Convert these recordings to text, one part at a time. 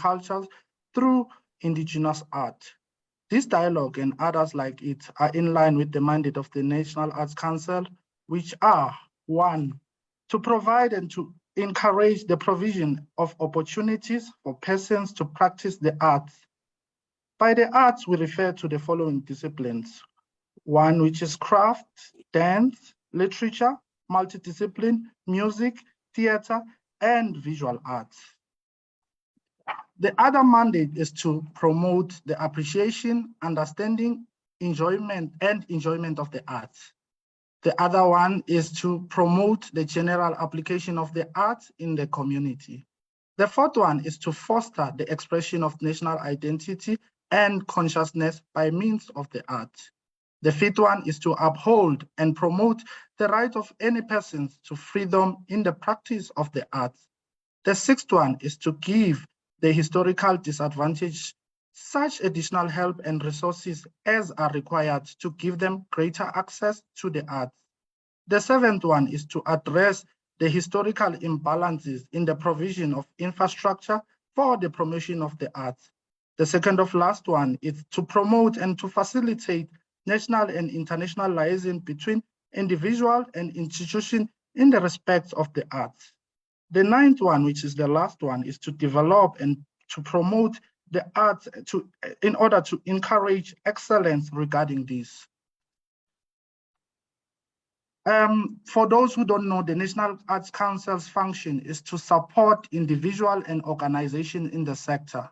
cultures through Indigenous art. This dialogue and others like it are in line with the mandate of the National Arts Council, which are: 1, to provide and to encourage the provision of opportunities for persons to practice the arts. By the arts, we refer to the following disciplines: 1, which is craft, dance, literature, multidiscipline, music, theater, and visual arts. The other mandate is to promote the appreciation, understanding, enjoyment of the arts. The other one is to promote the general application of the arts in the community. The fourth one is to foster the expression of national identity and consciousness by means of the arts. The fifth one is to uphold and promote the right of any persons to freedom in the practice of the arts. The sixth one is to give the historical disadvantaged such additional help and resources as are required to give them greater access to the arts. The seventh one is to address the historical imbalances in the provision of infrastructure for the promotion of the arts. The second of last one is to promote and to facilitate national and international liaison between individual and institution in the respect of the arts. The ninth one, which is the last one, is to develop and to promote the arts in order to encourage excellence regarding this. For those who don't know, the National Arts Council's function is to support individual and organization in the sector.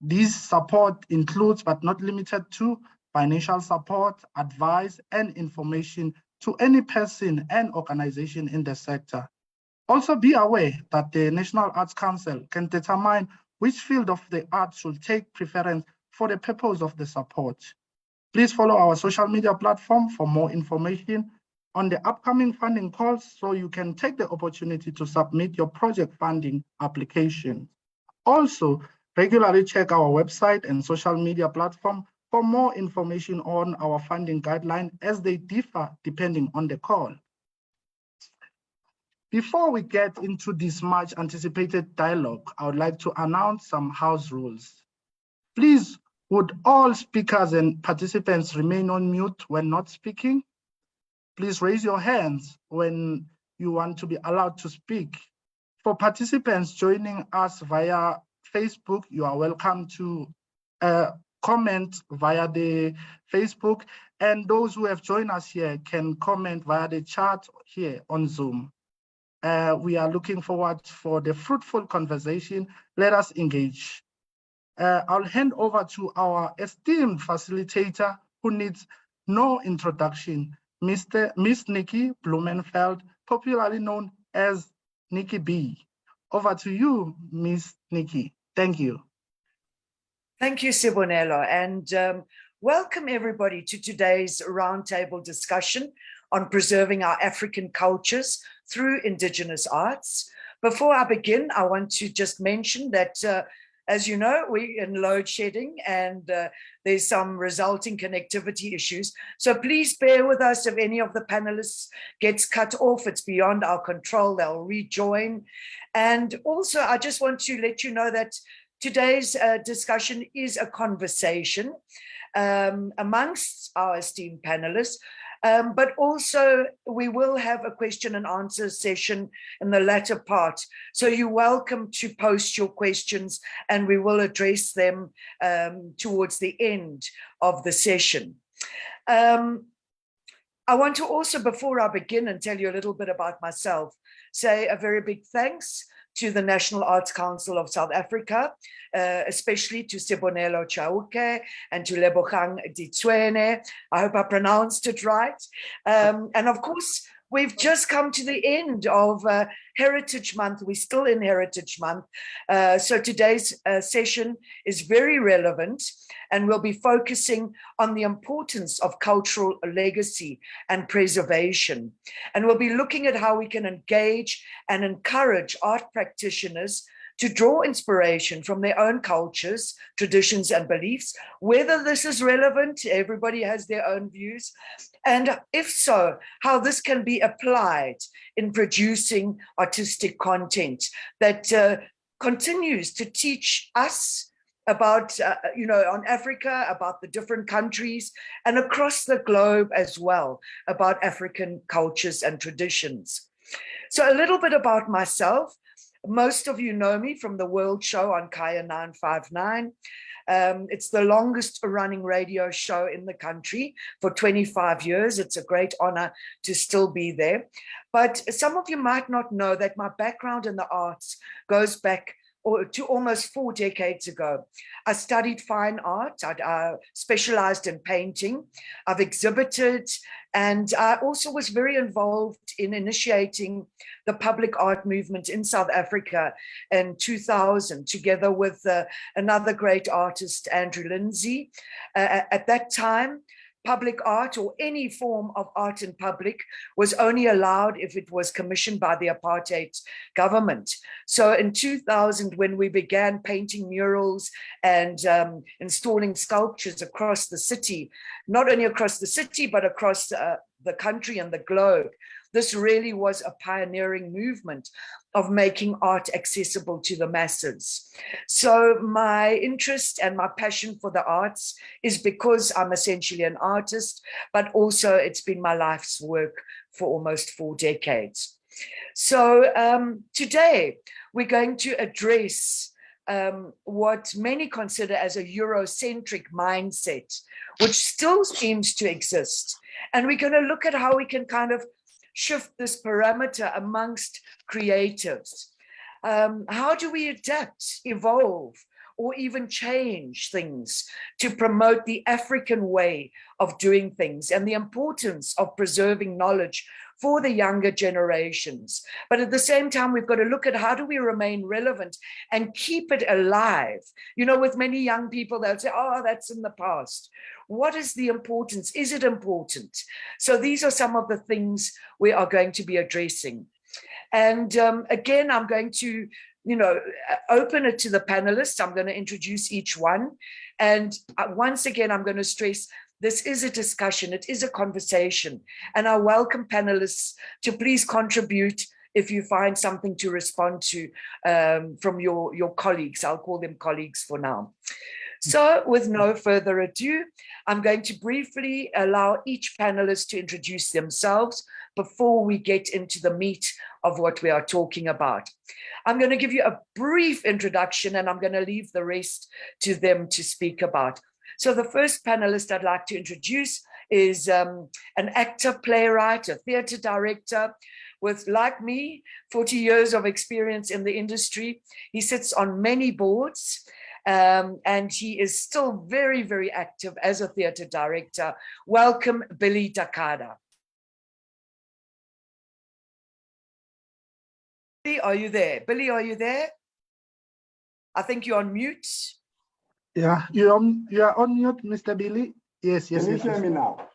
This support includes, but not limited to, financial support, advice, and information to any person and organization in the sector. Also be aware that the National Arts Council can determine which field of the arts should take preference for the purpose of the support. Please follow our social media platform for more information on the upcoming funding calls so you can take the opportunity to submit your project funding application. Also, regularly check our website and social media platform for more information on our funding guidelines as they differ depending on the call. Before we get into this much anticipated dialogue, I would like to announce some house rules. Please, would all speakers and participants remain on mute when not speaking? Please raise your hands when you want to be allowed to speak. For participants joining us via Facebook, you are welcome to comment via the Facebook, and those who have joined us here can comment via the chat here on Zoom. We are looking forward for the fruitful conversation. Let us engage. I'll hand over to our esteemed facilitator who needs no introduction, Miss Nikki Blumenfeld, popularly known as Nikki B. Over to you, Miss Nikki. Thank you. Thank you, Sibonelo, and welcome everybody to today's roundtable discussion on preserving our African cultures through Indigenous arts. Before I begin, I want to just mention that, as you know, we're in load shedding and there's some resulting connectivity issues. So please bear with us if any of the panelists gets cut off. It's beyond our control. They'll rejoin. And also, I just want to let you know that today's discussion is a conversation amongst our esteemed panelists. But also we will have a question and answer session in the latter part. So you're welcome to post your questions and we will address them towards the end of the session. I want to also, before I begin and tell you a little bit about myself, say a very big thanks to the National Arts Council of South Africa, especially to Sibonelo Chauke and to Lebogang Ditswene. I hope I pronounced it right. And of course, we've just come to the end of Heritage Month. We're still in Heritage Month. So today's session is very relevant and we'll be focusing on the importance of cultural legacy and preservation. And we'll be looking at how we can engage and encourage art practitioners to draw inspiration from their own cultures, traditions, and beliefs. Whether this is relevant, everybody has their own views. And if so, how this can be applied in producing artistic content that continues to teach us about, on Africa, about the different countries, and across the globe as well, about African cultures and traditions. So a little bit about myself. Most of you know me from the World Show on Kaya 959. It's the longest running radio show in the country for 25 years. It's a great honor to still be there. But some of you might not know that my background in the arts goes back to almost 4 decades ago. I studied fine art. I specialized in painting. I've exhibited, and I also was very involved in initiating the public art movement in South Africa in 2000, together with another great artist, Andrew Lindsay. At that time, public art, or any form of art in public, was only allowed if it was commissioned by the apartheid government. So in 2000, when we began painting murals and installing sculptures across the city, not only across the city, but across the country and the globe, this really was a pioneering movement of making art accessible to the masses. So my interest and my passion for the arts is because I'm essentially an artist, but also it's been my life's work for almost 4 decades. So today we're going to address what many consider as a Eurocentric mindset, which still seems to exist. And we're going to look at how we can kind of shift this parameter amongst creatives. How do we adapt, evolve, or even change things to promote the African way of doing things and the importance of preserving knowledge for the younger generations? But at the same time, we've got to look at how do we remain relevant and keep it alive. You know, with many young people, they'll say, oh, that's in the past. What is the importance? Is it important? So these are some of the things we are going to be addressing. And again, I'm going to, open it to the panelists. I'm going to introduce each one. And once again, I'm going to stress, this is a discussion. It is a conversation. And I welcome panelists to please contribute if you find something to respond to from your colleagues. I'll call them colleagues for now. So with no further ado, I'm going to briefly allow each panelist to introduce themselves before we get into the meat of what we are talking about. I'm going to give you a brief introduction and I'm going to leave the rest to them to speak about. So the first panelist I'd like to introduce is an actor, playwright, a theater director with, like me, 40 years of experience in the industry. He sits on many boards. And he is still very, very active as a theater director. Welcome, Billy Takada. Billy, are you there? Billy, are you there? I think you're on mute. Yeah, you are on mute, Mr. Billy. Yes. Can you hear me now?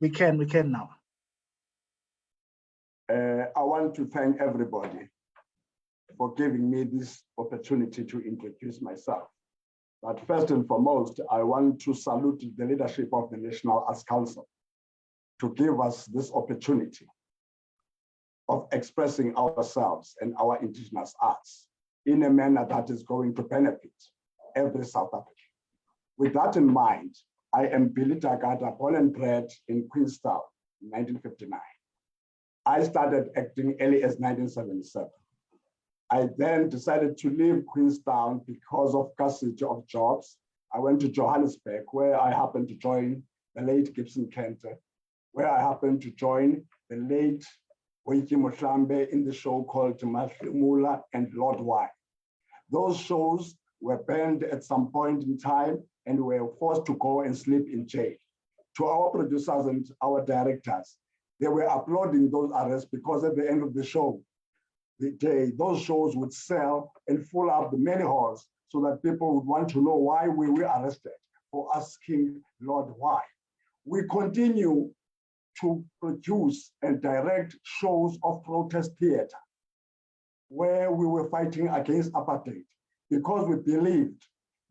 We can now. I want to thank everybody for giving me this opportunity to introduce myself. But first and foremost, I want to salute the leadership of the National Arts Council to give us this opportunity of expressing ourselves and our indigenous arts in a manner that is going to benefit every South African. With that in mind, I am Billy Takada, born and bred in Queenstown in 1959. I started acting early as 1977. I then decided to leave Queenstown because of scarcity of jobs. I went to Johannesburg, where I happened to join the late Gibson Kente, where I happened to join the late Boiki Moshambe in the show called Mula and Lord Why. Those shows were banned at some point in time and were forced to go and sleep in jail. To our producers and our directors, they were applauding those arrests because at the end of the show, those shows would sell and fill up the many halls so that people would want to know why we were arrested for asking Lord why. We continue to produce and direct shows of protest theater where we were fighting against apartheid because we believed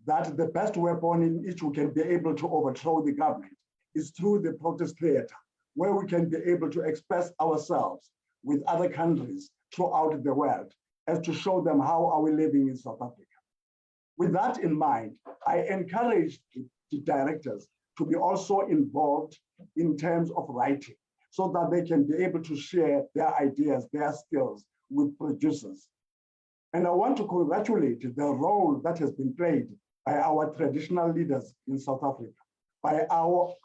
that the best weapon in which we can be able to overthrow the government is through the protest theater, where we can be able to express ourselves with other countries throughout the world as to show them how are we living in South Africa. With that in mind, I encourage the directors to be also involved in terms of writing so that they can be able to share their ideas, their skills with producers. And I want to congratulate the role that has been played by our traditional leaders in South Africa, by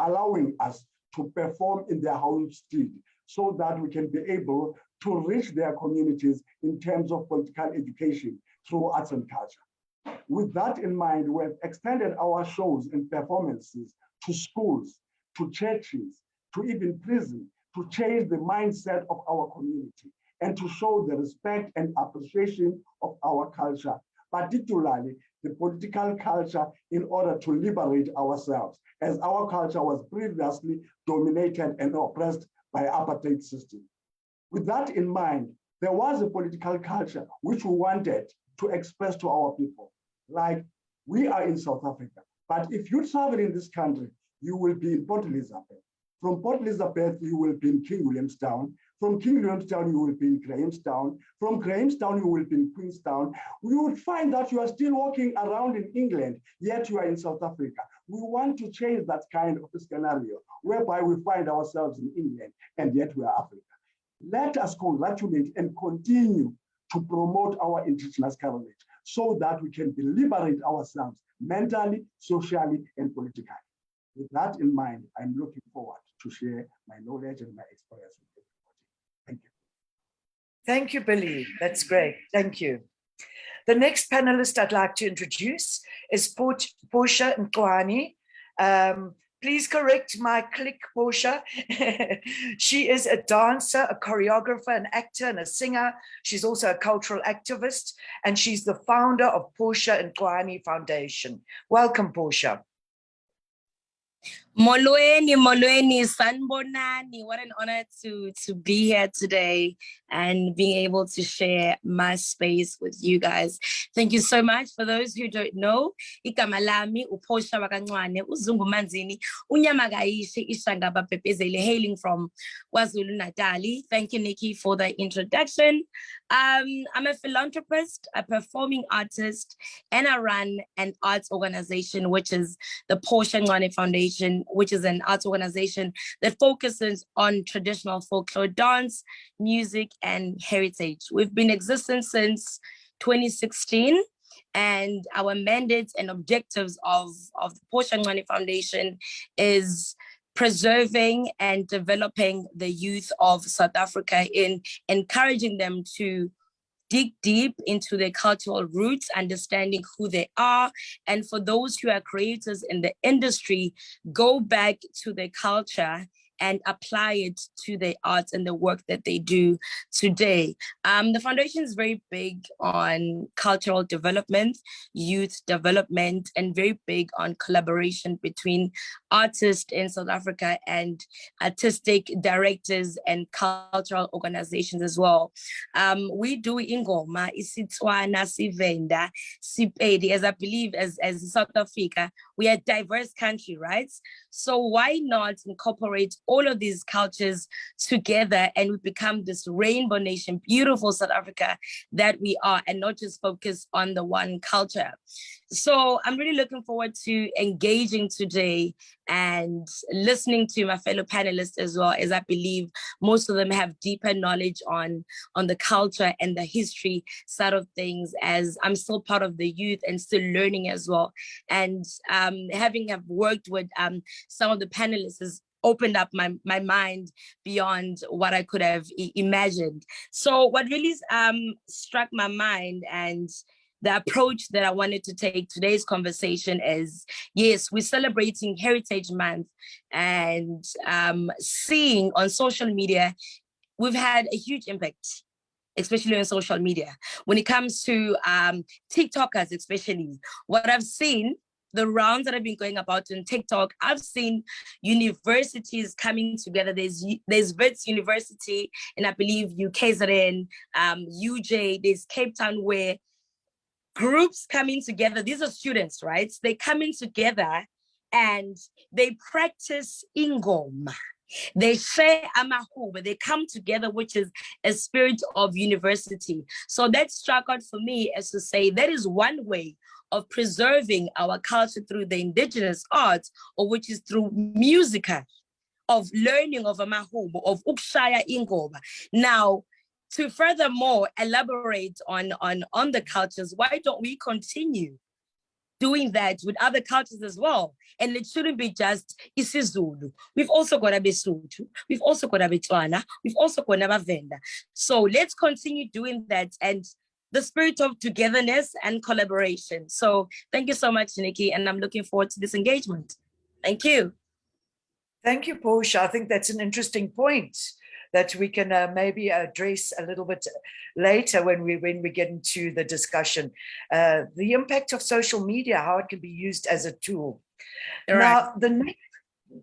allowing us to perform in their homestead so that we can be able to reach their communities in terms of political education through arts and culture. With that in mind, we have extended our shows and performances to schools, to churches, to even prison, to change the mindset of our community and to show the respect and appreciation of our culture, particularly the political culture, in order to liberate ourselves, as our culture was previously dominated and oppressed by apartheid system. With that in mind, there was a political culture which we wanted to express to our people. Like, we are in South Africa, but if you travel in this country, you will be in Port Elizabeth. From Port Elizabeth, you will be in King Williamstown. From King Williamstown, you will be in Grahamstown. From Grahamstown, you will be in Queenstown. You will find that you are still walking around in England, yet you are in South Africa. We want to change that kind of scenario, whereby we find ourselves in England, and yet we are Africa. Let us congratulate and continue to promote our indigenous heritage so that we can liberate ourselves mentally, socially, and politically. With that in mind, I'm looking forward to share my knowledge and my experience with everybody. Thank you. Thank you, Billy. That's great. Thank you. The next panelist I'd like to introduce is Portia Nkwani. Please correct my click, Portia. She is a dancer, a choreographer, an actor, and a singer. She's also a cultural activist, and she's the founder of Portia Nkwani Foundation. Welcome, Portia. Molweni, sanbonani. What an honor to be here today and being able to share my space with you guys. Thank you so much. For those who don't know, igama lami uPortia Wakancwane, uZungu Manzini, unyamakayishi ishangaba pepezele, hailing from KwaZulu-Natal. Thank you, Nikki, for the introduction. I'm a philanthropist, a performing artist, and I run an arts organization, which is the Portia Nkwani Foundation, which is an arts organization that focuses on traditional folklore dance, music, and heritage. We've been existing since 2016, and our mandates and objectives of the Portia Nkwani Foundation is preserving and developing the youth of South Africa, in encouraging them to dig deep into their cultural roots, understanding who they are. And for those who are creators in the industry, go back to their culture and apply it to the arts and the work that they do today. The foundation is very big on cultural development, youth development, and very big on collaboration between artists in South Africa and artistic directors and cultural organizations as well. We do ingoma, isitswana, sivenda, sipedi, as I believe as South Africa, we are a diverse country, right? So why not incorporate all of these cultures together and we become this rainbow nation, beautiful South Africa that we are, and not just focus on the one culture. So I'm really looking forward to engaging today and listening to my fellow panelists as well, as I believe most of them have deeper knowledge on the culture and the history side of things, as I'm still part of the youth and still learning as well. And having have worked with some of the panelists has opened up my mind beyond what I could have imagined. So what really struck my mind and the approach that I wanted to take today's conversation is, yes, we're celebrating Heritage Month, and seeing on social media, we've had a huge impact, especially on social media. When it comes to TikTokers, especially, what I've seen, the rounds that have been going about on TikTok, I've seen universities coming together. There's Wits University, and I believe UKZN, UJ, there's Cape Town, where groups coming together. These are students, right? They come in together and they practice ingoma. They share amahubo, they come together, which is a spirit of university. So that struck out for me as to say that is one way of preserving our culture through the indigenous arts, or which is through musica, of learning of amahubo, of ukshaya ingoba. Now, to furthermore elaborate on the cultures, why don't we continue doing that with other cultures as well? And it shouldn't be just isiZulu. We've also got abeSuthu, we've also got abeTswana, we've also got abaVenda. So let's continue doing that, and the spirit of togetherness and collaboration. So thank you so much, Nikki, and I'm looking forward to this engagement. Thank you. Thank you, Portia. I think that's an interesting point that we can maybe address a little bit later when we get into the discussion. The impact of social media, how it can be used as a tool. Right. Now,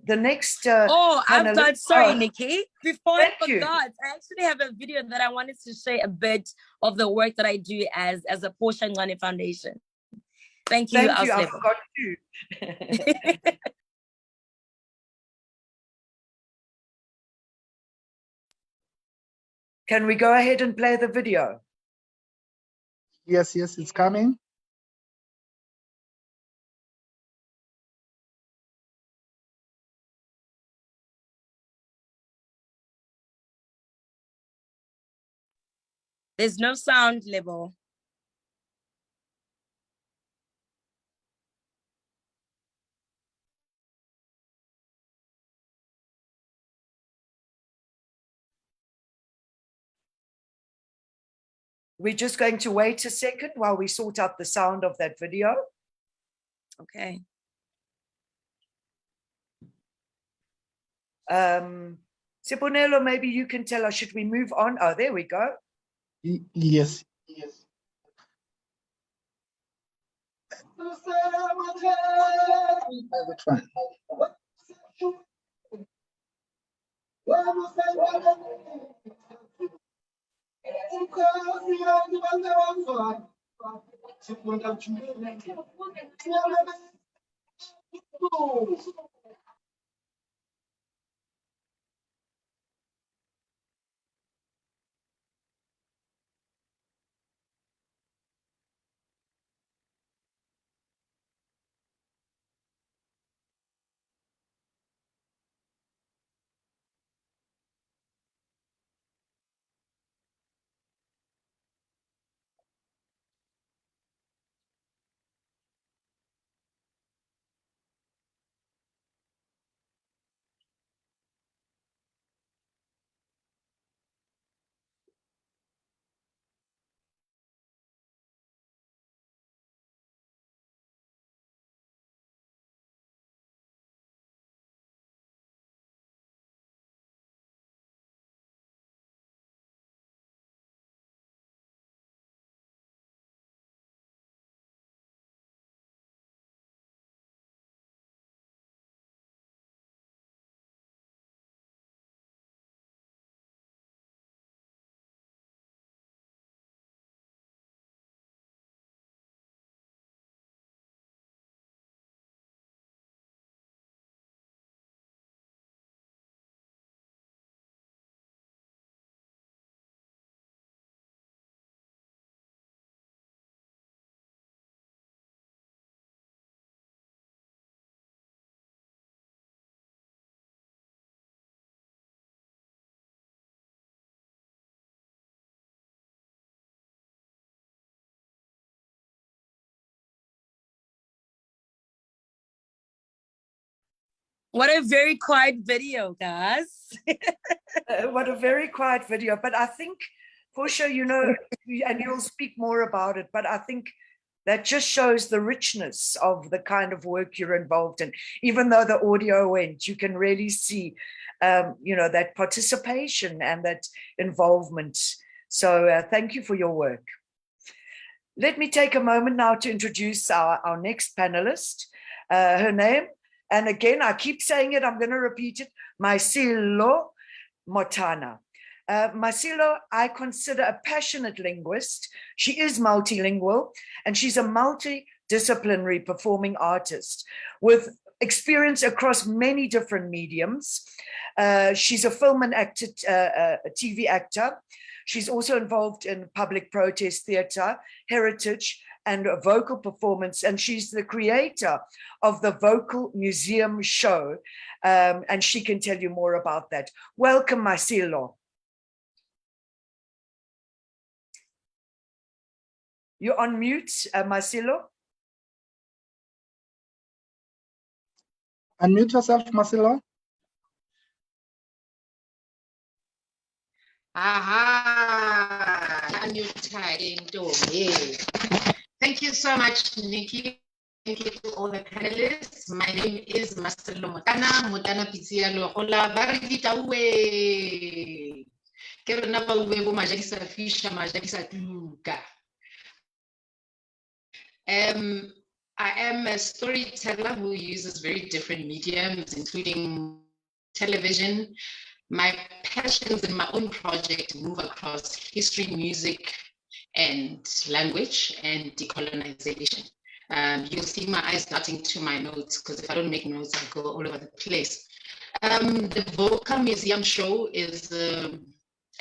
the next I've got, sorry, Nikki, before I forgot, I actually have a video that I wanted to share a bit of the work that I do as a Portia Ngwane Foundation. Thank you. Thank you. I forgot you. Can we go ahead and play the video? Yes, it's coming. There's no sound, Lebo. We're just going to wait a second while we sort out the sound of that video. Okay. Sibonelo, maybe you can tell us, should we move on? Oh, there we go. Yes. What a very quiet video, guys. What a very quiet video. But I think, Portia, you know, and you'll speak more about it, but I think that just shows the richness of the kind of work you're involved in. Even though the audio went, you can really see, you know, that participation and that involvement. So thank you for your work. Let me take a moment now to introduce our next panelist. Her name, and again, I keep saying it, I'm going to repeat it, Maisilo Motana. Maisilo, I consider a passionate linguist. She is multilingual, and she's a multidisciplinary performing artist with experience across many different mediums. She's a film and a TV actor. She's also involved in public protest theatre, heritage, and vocal performance. And she's the creator of the Vocal Museum show. And she can tell you more about that. Welcome, Marcelo. You're on mute, Marcelo. Unmute yourself, Marcelo. Aha, thank you so much, Nikki. Thank you to all the panelists. My name is Marcelo Motana Pizia Lohola Bariditawe. Keronaba Uwebo Majalisa Fisha Majalisa Tuga. I am a storyteller who uses very different mediums, including television. My passions in my own project move across history, music, and language, and decolonization. You'll see my eyes darting to my notes, because if I don't make notes, I go all over the place. The Vocal Museum show is a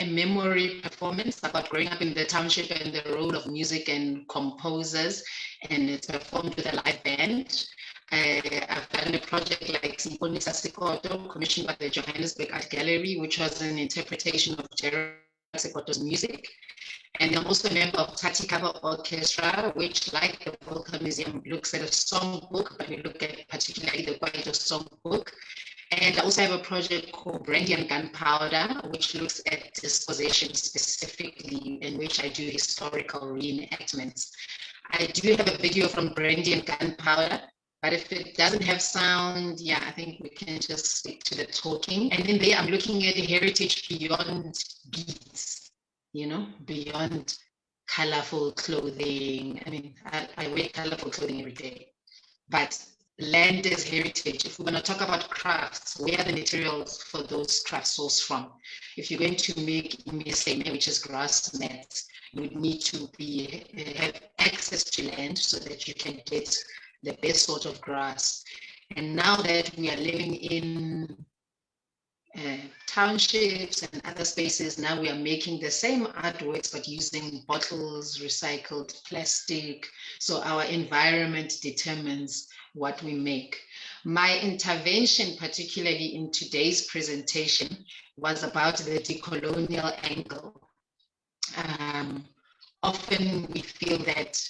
memory performance about growing up in the township and the role of music and composers, and it's performed with a live band. I've done a project like Symphonisa Sekoto, commissioned by the Johannesburg Art Gallery, which was an interpretation of Gerald Sekoto's music. And I'm also a member of Tati Cover Orchestra, which, like the Vocal Museum, looks at a songbook, but we look at particularly the Kwaito songbook. And I also have a project called Brandy and Gunpowder, which looks at dispossession specifically, in which I do historical reenactments. I do have a video from Brandy and Gunpowder, but if it doesn't have sound, yeah, I think we can just stick to the talking. And in there, I'm looking at heritage beyond beads, you know, beyond colorful clothing. I mean, I wear colorful clothing every day, but land is heritage. If we're going to talk about crafts, where are the materials for those crafts sourced from? If you're going to make meseme, which is grass mats, you would need to have access to land so that you can get the best sort of grass. And now that we are living in townships and other spaces, now we are making the same artworks, but using bottles, recycled plastic. So our environment determines what we make. My intervention, particularly in today's presentation, was about the decolonial angle. Often we feel that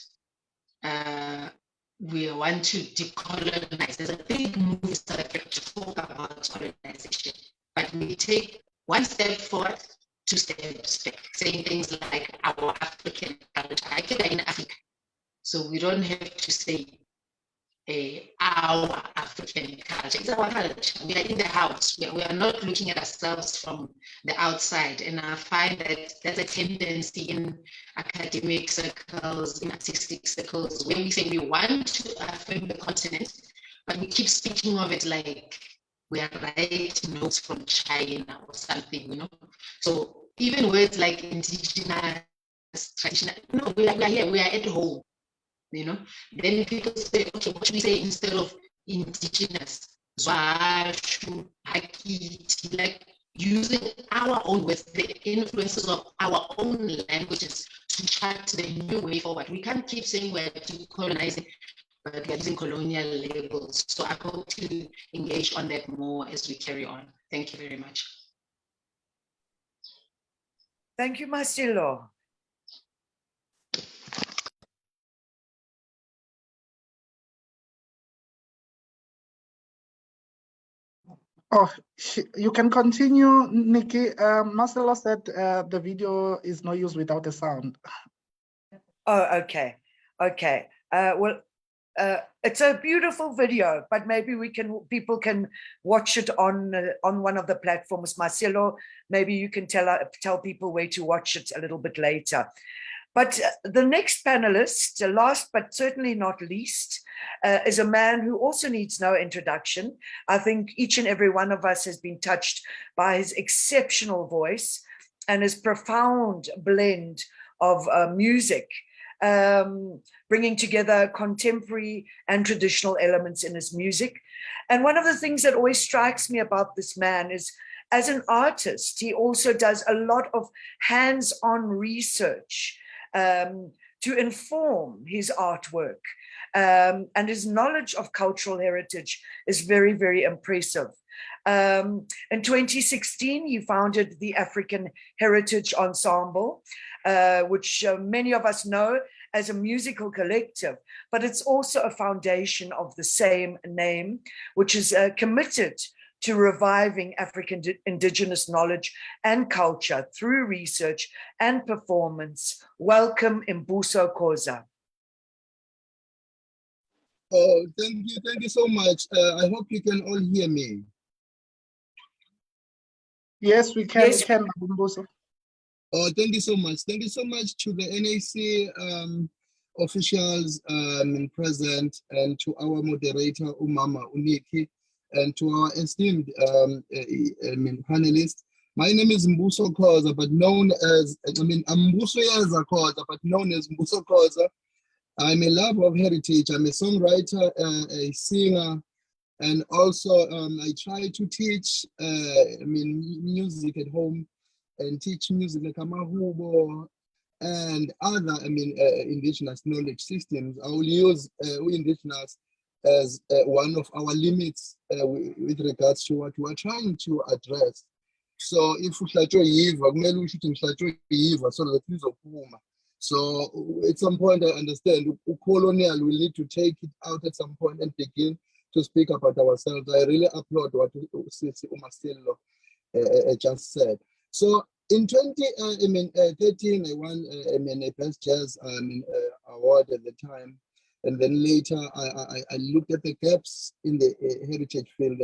we want to decolonize. There's a big move in South Africa to talk about colonization, but we take one step forward, two steps back, saying things like our African culture. I think in Africa, so we don't have to say our African culture. It's our culture. We are in the house. We are not looking at ourselves from the outside. And I find that there's a tendency in academic circles, in artistic circles, where we say we want to affirm the continent, but we keep speaking of it like we are writing notes from China or something, you know. So even words like indigenous, traditional, no, we are here, we are at home. You know, then people say, okay, what should we say instead of indigenous? Zwashu, Hakiti, like using our own words, the influences of our own languages to chart the new way forward. We can't keep saying we're decolonizing, but we're using colonial labels. So I hope to engage on that more as we carry on. Thank you very much. Thank you, Marcelo. Oh, you can continue, Nikki. Marcelo said the video is no use without a sound. Oh, okay. Okay. It's a beautiful video, but maybe people can watch it on one of the platforms. Marcelo, maybe you can tell people where to watch it a little bit later. But the next panelist, last but certainly not least, is a man who also needs no introduction. I think each and every one of us has been touched by his exceptional voice and his profound blend of music bringing together contemporary and traditional elements in his music. And one of the things that always strikes me about this man is, as an artist, he also does a lot of hands-on research to inform his artwork. And his knowledge of cultural heritage is very, very impressive. In 2016, he founded the African Heritage Ensemble, which many of us know as a musical collective, but it's also a foundation of the same name, which is committed to reviving African indigenous knowledge and culture through research and performance. Welcome, Mbuso Khoza. Oh, thank you so much. I hope you can all hear me. Yes, we can. Yes. We can, Mbuso. Oh, thank you so much. Thank you so much to the NAC officials present, and to our moderator, Umama Uniki, and to our esteemed panelists. My name is Mbuso Khoza, but known as, I'm Mbuso Yeza Khoza, but known as Mbuso Khoza. I'm a lover of heritage. I'm a songwriter, a singer, and also I try to teach music at home, and teach music like Amahubo and other indigenous knowledge systems. I will use indigenous as one of our limits with regards to what we are trying to address. So if so that so at some point I understand colonial will need to take it out at some point and begin to speak about ourselves. I really applaud what Sisi Umasilo just said. So in 2013, I won a Best Jazz award at the time. And then later, I looked at the gaps in the heritage field.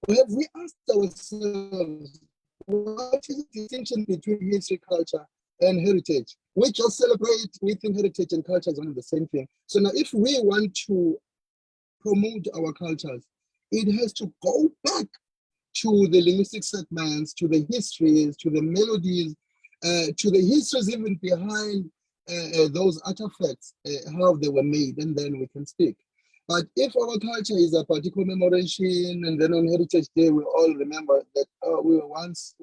Have we asked ourselves, what is the distinction between history, culture, and heritage? We just celebrate, we think heritage and culture is one and the same thing. So now if we want to promote our cultures, it has to go back to the linguistic segments, to the histories, to the melodies, to the histories even behind those artifacts, how they were made, and then we can speak. But if our culture is about commemoration, and then on Heritage Day, we all remember that we were once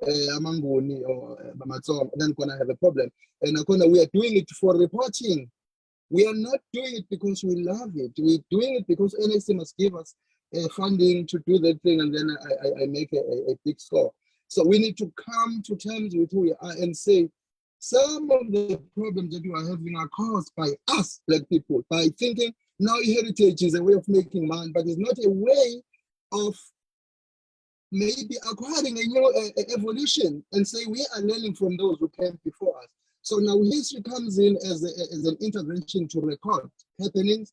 Amangoni or Bamatsong, then gonna have a problem. And we are doing it for reporting. We are not doing it because we love it. We're doing it because NAC must give us funding to do that thing, and then I make a big score. So we need to come to terms with who we are and say, some of the problems that we are having are caused by us, Black people, by thinking now heritage is a way of making money, but it's not a way of maybe acquiring a new evolution, and say we are learning from those who came before us. So now history comes in as an intervention to record happenings.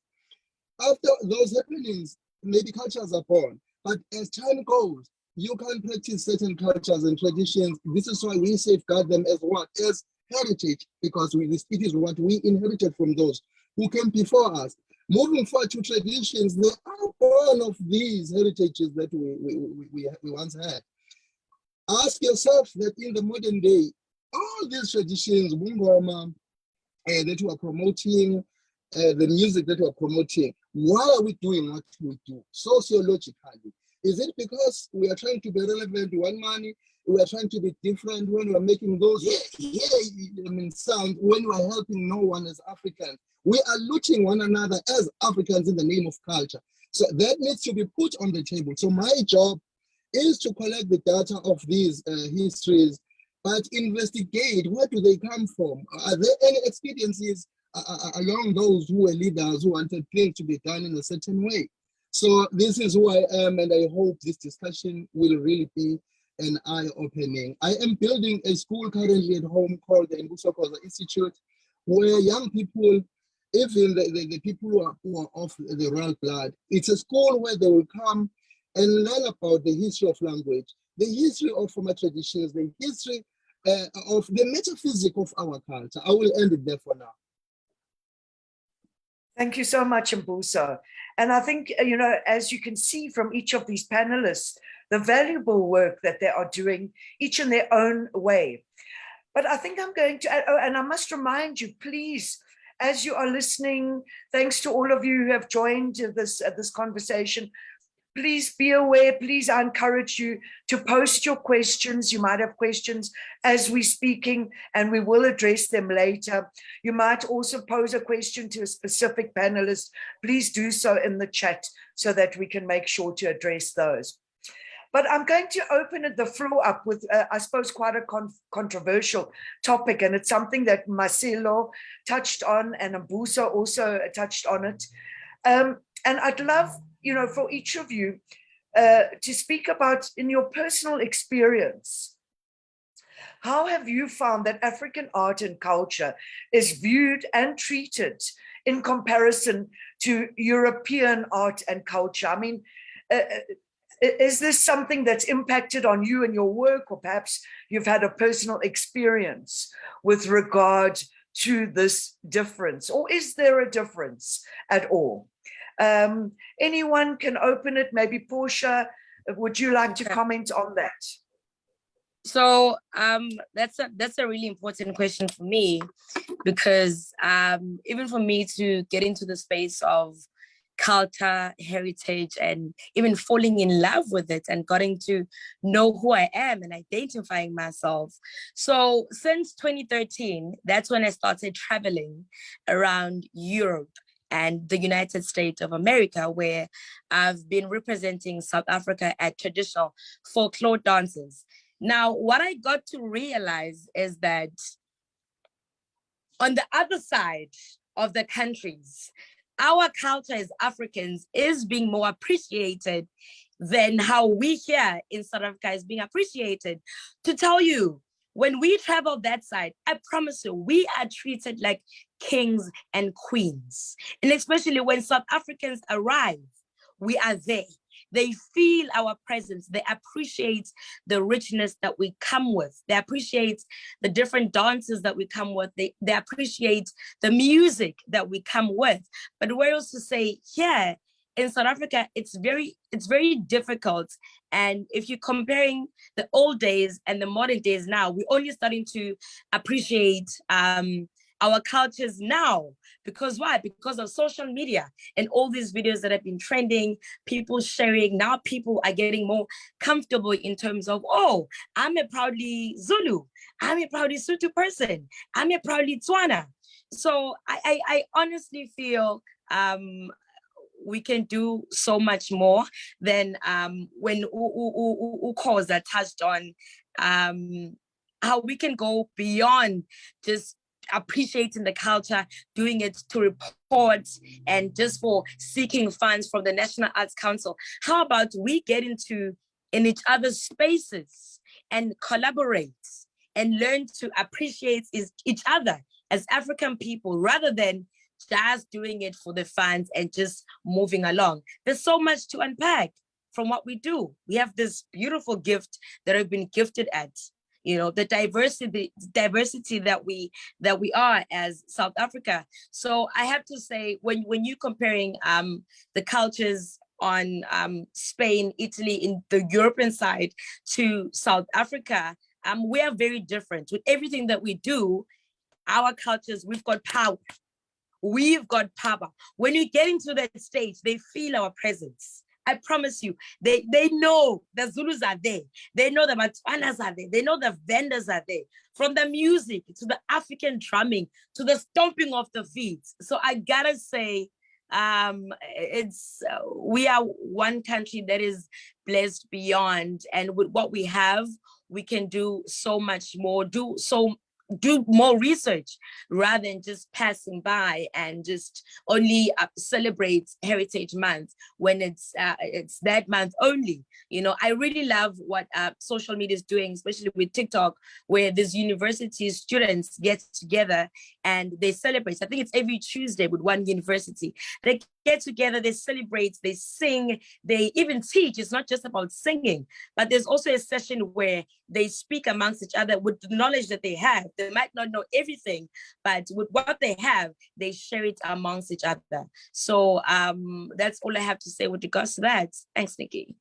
After those happenings, maybe cultures are born. But as time goes, you can practice certain cultures and traditions. This is why we safeguard them as what? As heritage, because it is what we inherited from those who came before us. Moving forward to traditions, they are born of these heritages that we once had. Ask yourself that in the modern day, all these traditions, Bungoma, that we are promoting, the music that we are promoting, why are we doing what we do sociologically? Is it because we are trying to be relevant to one money? We are trying to be different when we are making those sound, when we are helping no one as Africans? We are looting one another as Africans in the name of culture. So that needs to be put on the table. So my job is to collect the data of these histories, but investigate, where do they come from? Are there any experiences along those who were leaders who wanted things to be done in a certain way? So this is who I am, and I hope this discussion will really be an eye-opening. I am building a school currently at home called the Mbuso Khoza Institute, where young people, even the people who are of the royal blood, it's a school where they will come and learn about the history of language, the history of former traditions, the history of the metaphysics of our culture. I will end it there for now. Thank you so much, Mbuso. And I think, as you can see from each of these panelists, the valuable work that they are doing, each in their own way. But I think I'm going to, oh, and I must remind you, please, as you are listening, thanks to all of you who have joined this conversation, please be aware, please, I encourage you to post your questions. You might have questions as we're speaking, and we will address them later. You might also pose a question to a specific panelist. Please do so in the chat so that we can make sure to address those. But I'm going to open the floor up with, I suppose, quite a controversial topic, and it's something that Marcelo touched on and Mbuso also touched on it. And I'd love, for each of you to speak about, in your personal experience, how have you found that African art and culture is viewed and treated in comparison to European art and culture? I mean, is this something that's impacted on you and your work, or perhaps you've had a personal experience with regard to this difference, or is there a difference at all? Anyone can open it. Maybe Portia, would you like to comment on that? So that's a really important question for me, because even for me to get into the space of culture, heritage, and even falling in love with it and getting to know who I am and identifying myself. So since 2013, that's when I started traveling around Europe and the United States of America, where I've been representing South Africa at traditional folklore dances. Now, what I got to realize is that on the other side of the countries, our culture as Africans is being more appreciated than how we here in South Africa is being appreciated. To tell you, when we travel that side, I promise you, we are treated like kings and queens. And especially when South Africans arrive, we are there. They feel our presence. They appreciate the richness that we come with. They appreciate the different dances that we come with. They appreciate the music that we come with. But we're also say, yeah, in South Africa, it's very difficult. And if you're comparing the old days and the modern days now, we're only starting to appreciate our cultures now. Because why? Because of social media and all these videos that have been trending, people sharing. Now people are getting more comfortable in terms of, oh, I'm a proudly Zulu, I'm a proudly Sotho person, I'm a proudly Tswana. So I honestly feel we can do so much more than when Ukoza touched on how we can go beyond just appreciating the culture, doing it to report and just for seeking funds from the National Arts Council. How about we get in each other's spaces and collaborate and learn to appreciate each other as African people, rather than just doing it for the fans and just moving along. There's so much to unpack from what we do. We have this beautiful gift that I've been gifted at. The diversity that we are as South Africa. So I have to say, when you're comparing the cultures on Spain, Italy, in the European side to South Africa, we are very different. With everything that we do, our cultures, we've got power. We've got power. When you get into that stage, they feel our presence. I promise you, they know the Zulus are there. They know the Botswanas are there. They know the vendors are there. From the music to the African drumming to the stomping of the feet. So I gotta say, we are one country that is blessed beyond, and with what we have, we can do so much more. Do more research rather than just passing by and just only celebrate Heritage Month when it's that month only. I really love what social media is doing, especially with TikTok, where these university students get together and they celebrate. I think it's every Tuesday with one university. They get together, they celebrate, they sing, they even teach. It's not just about singing, but there's also a session where they speak amongst each other with the knowledge that they have. They might not know everything, but with what they have, they share it amongst each other. So that's all I have to say with regards to that. Thanks, Nikki.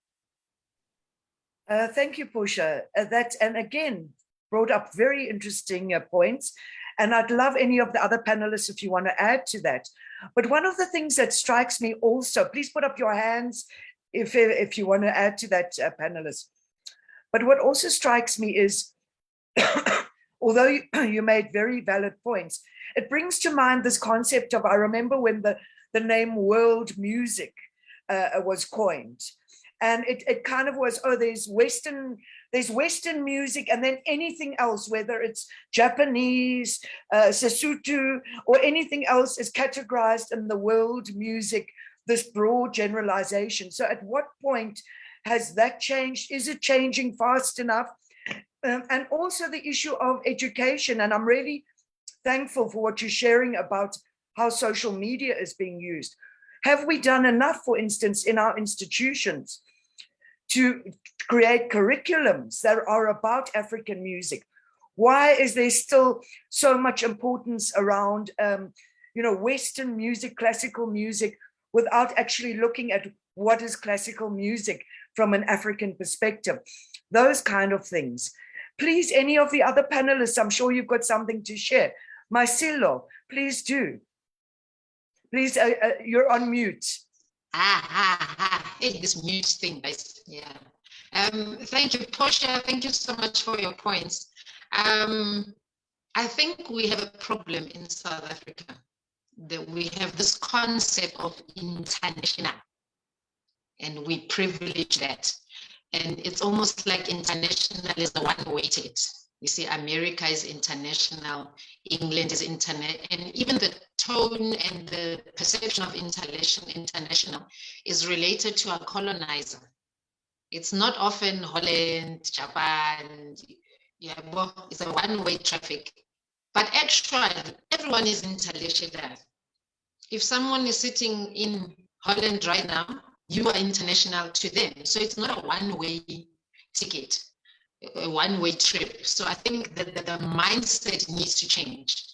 Thank you, Portia. And again, brought up very interesting points. And I'd love any of the other panelists if you want to add to that. But one of the things that strikes me also, please put up your hands if you want to add to that, panelists. But what also strikes me is, although you made very valid points, it brings to mind this concept of, I remember when the name world music was coined. And it kind of was, oh, there's Western music, and then anything else, whether it's Japanese, Sesotho, or anything else is categorized in the world music, this broad generalization. So at what point has that changed? Is it changing fast enough? And also the issue of education. And I'm really thankful for what you're sharing about how social media is being used. Have we done enough, for instance, in our institutions to create curriculums that are about African music? Why is there still so much importance around, Western music, classical music, without actually looking at what is classical music from an African perspective? Those kind of things. Please, any of the other panelists, I'm sure you've got something to share. Marcelo, please do. Please, you're on mute. Hey, this mute thing, guys. Yeah. Thank you, Portia. Thank you so much for your points. I think we have a problem in South Africa, that we have this concept of international, and we privilege that. And it's almost like international is the one-way ticket. You see, America is international, England is international, and even the tone and the perception of international is related to a colonizer. It's not often Holland, Japan, yeah, well, it's a one-way traffic. But actually, everyone is international. If someone is sitting in Holland right now, you are international to them. So it's not a one-way ticket, a one-way trip. So I think that the mindset needs to change.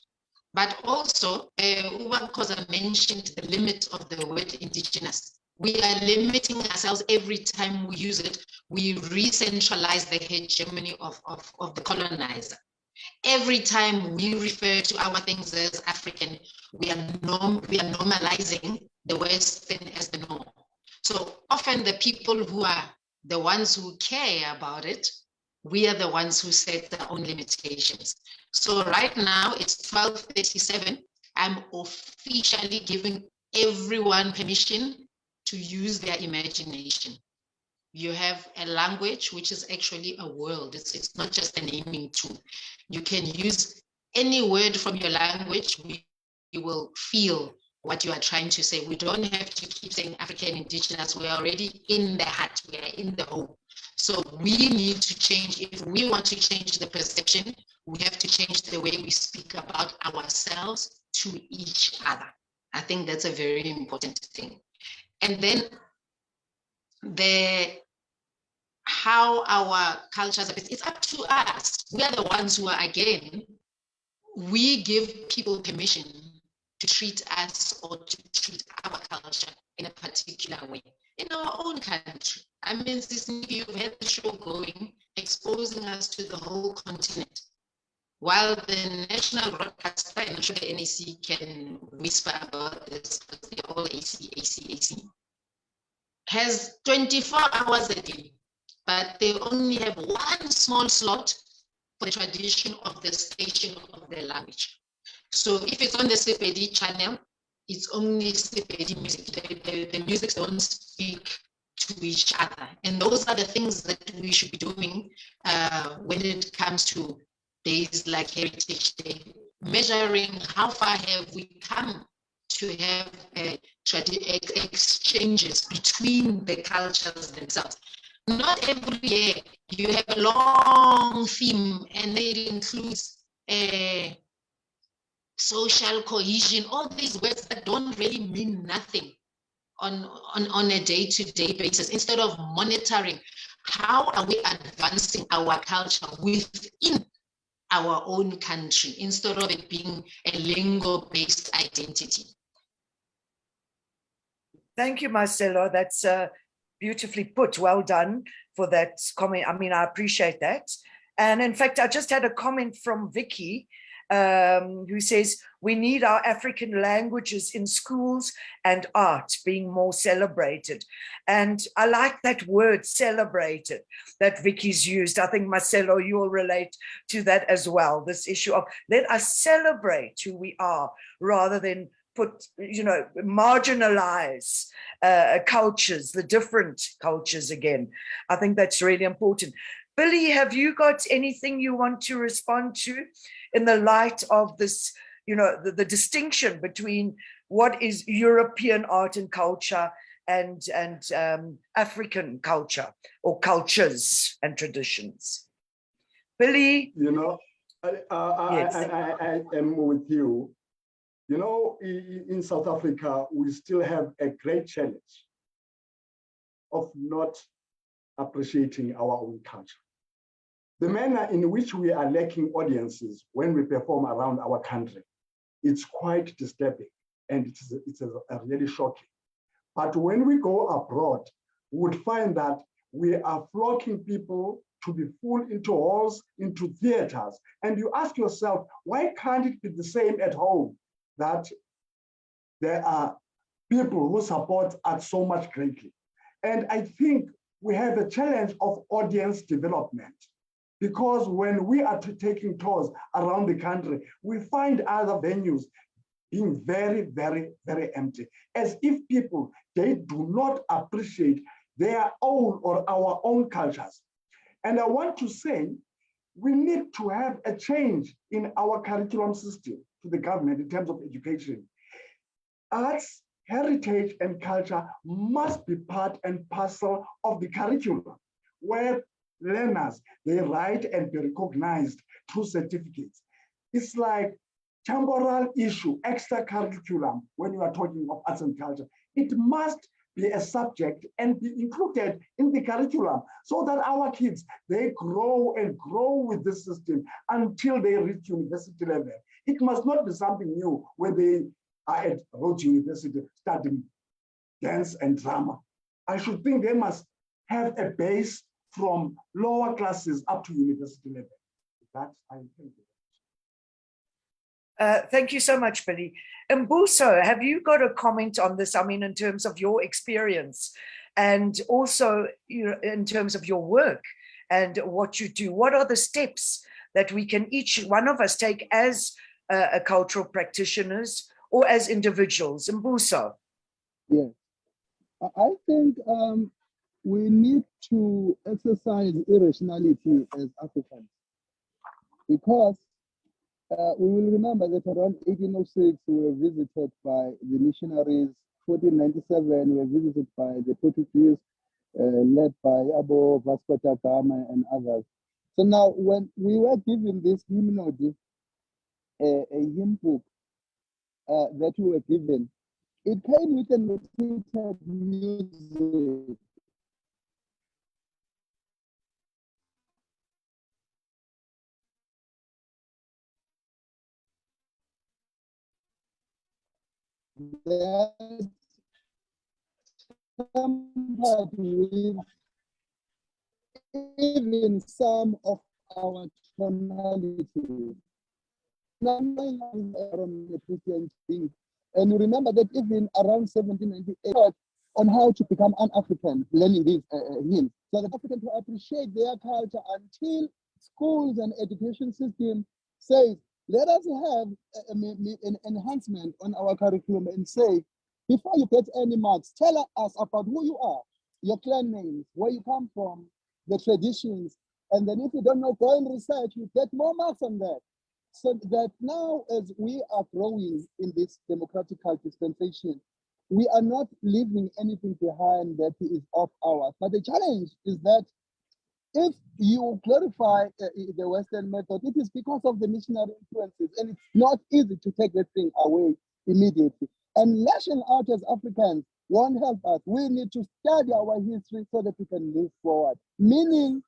But also, Uwakoza mentioned the limit of the word indigenous. We are limiting ourselves every time we use it. We re-centralize the hegemony of the colonizer. Every time we refer to our things as African, we are normalizing the Western as the norm. So often the people who are the ones who care about it, we are the ones who set their own limitations. So right now it's 12:37. I'm officially giving everyone permission to use their imagination. You have a language, which is actually a world. It's not just a naming tool. You can use any word from your language. We will feel what you are trying to say. We don't have to keep saying African indigenous. We are already in the heart. We are in the home. So we need to change. If we want to change the perception, we have to change the way we speak about ourselves to each other. I think that's a very important thing. And then how our cultures are, it's up to us. We are the ones who are, again, we give people permission to treat us or to treat our culture in a particular way in our own country. I mean, you've had the show going, exposing us to the whole continent. While the national broadcaster, I'm sure the NAC can whisper about this, because they're all AC, has 24 hours a day, but they only have one small slot for the tradition of the station of their language. So if it's on the Sepedi channel, it's only Sepedi music. The music don't speak to each other. And those are the things that we should be doing when it comes to days like Heritage Day, measuring how far have we come to have exchanges between the cultures themselves. Not every year you have a long theme and it includes social cohesion, all these words that don't really mean nothing on a day-to-day basis. Instead of monitoring, how are we advancing our culture within our own country instead of it being a lingo-based identity? Thank you, Marcelo. That's beautifully put. Well done for that comment. I mean, I appreciate that. And in fact, I just had a comment from Vicky, who says, we need our African languages in schools and art being more celebrated. And I like that word, celebrated, that Vicky's used. I think, Marcelo, you will relate to that as well. This issue of let us celebrate who we are rather than marginalize cultures, the different cultures again. I think that's really important. Billy, have you got anything you want to respond to in the light of this, the distinction between what is European art and culture and African culture or cultures and traditions? Billy? I am with you. In South Africa, we still have a great challenge of not appreciating our own culture. The manner in which we are lacking audiences when we perform around our country, it's quite disturbing and it's really shocking. But when we go abroad, we would find that we are flocking people to be full into halls, into theaters. And you ask yourself, why can't it be the same at home? That there are people who support art so much greatly. And I think we have a challenge of audience development, because when we are taking tours around the country, we find other venues being very, very, very empty, as if people, they do not appreciate their own or our own cultures. And I want to say, we need to have a change in our curriculum system to the government in terms of education. Arts, heritage, and culture must be part and parcel of the curriculum, where learners, they write and be recognized through certificates. It's like temporal issue, extra curriculum, when you are talking of arts and culture. It must be a subject and be included in the curriculum so that our kids, they grow and grow with the system until they reach university level. It must not be something new when they are at Rhodes University studying dance and drama. I should think they must have a base from lower classes up to university level. That's, I think. Thank you so much, Billy. Mbuso, have you got a comment on this? I mean, in terms of your experience and also in terms of your work and what you do, what are the steps that we can each one of us take as cultural practitioners or as individuals? Mbuso. Yes, I think we need to exercise irrationality as Africans, because we will remember that around 1806, we were visited by the missionaries. 1497, we were visited by the Portuguese, led by Abo Vasco da Gama and others. So now, when we were given this hymnody, a hymn book that we were given, it came with annotated music. That tempered with even some of our tonalities. From the Christian thing. And you remember that even around 1798, on how to become an African, learning these hymns, so that Africans to appreciate their culture until schools and education system says, let us have an enhancement on our curriculum and say, before you get any marks, tell us about who you are, your clan names, where you come from, the traditions, and then if you don't know, go and research, you get more marks on that. So that now, as we are growing in this democratical dispensation, we are not leaving anything behind that is of ours. But the challenge is that if you glorify the Western method, it is because of the missionary influences, and it's not easy to take that thing away immediately. And lashing out as Africans won't help us. We need to study our history so that we can move forward. Meaning,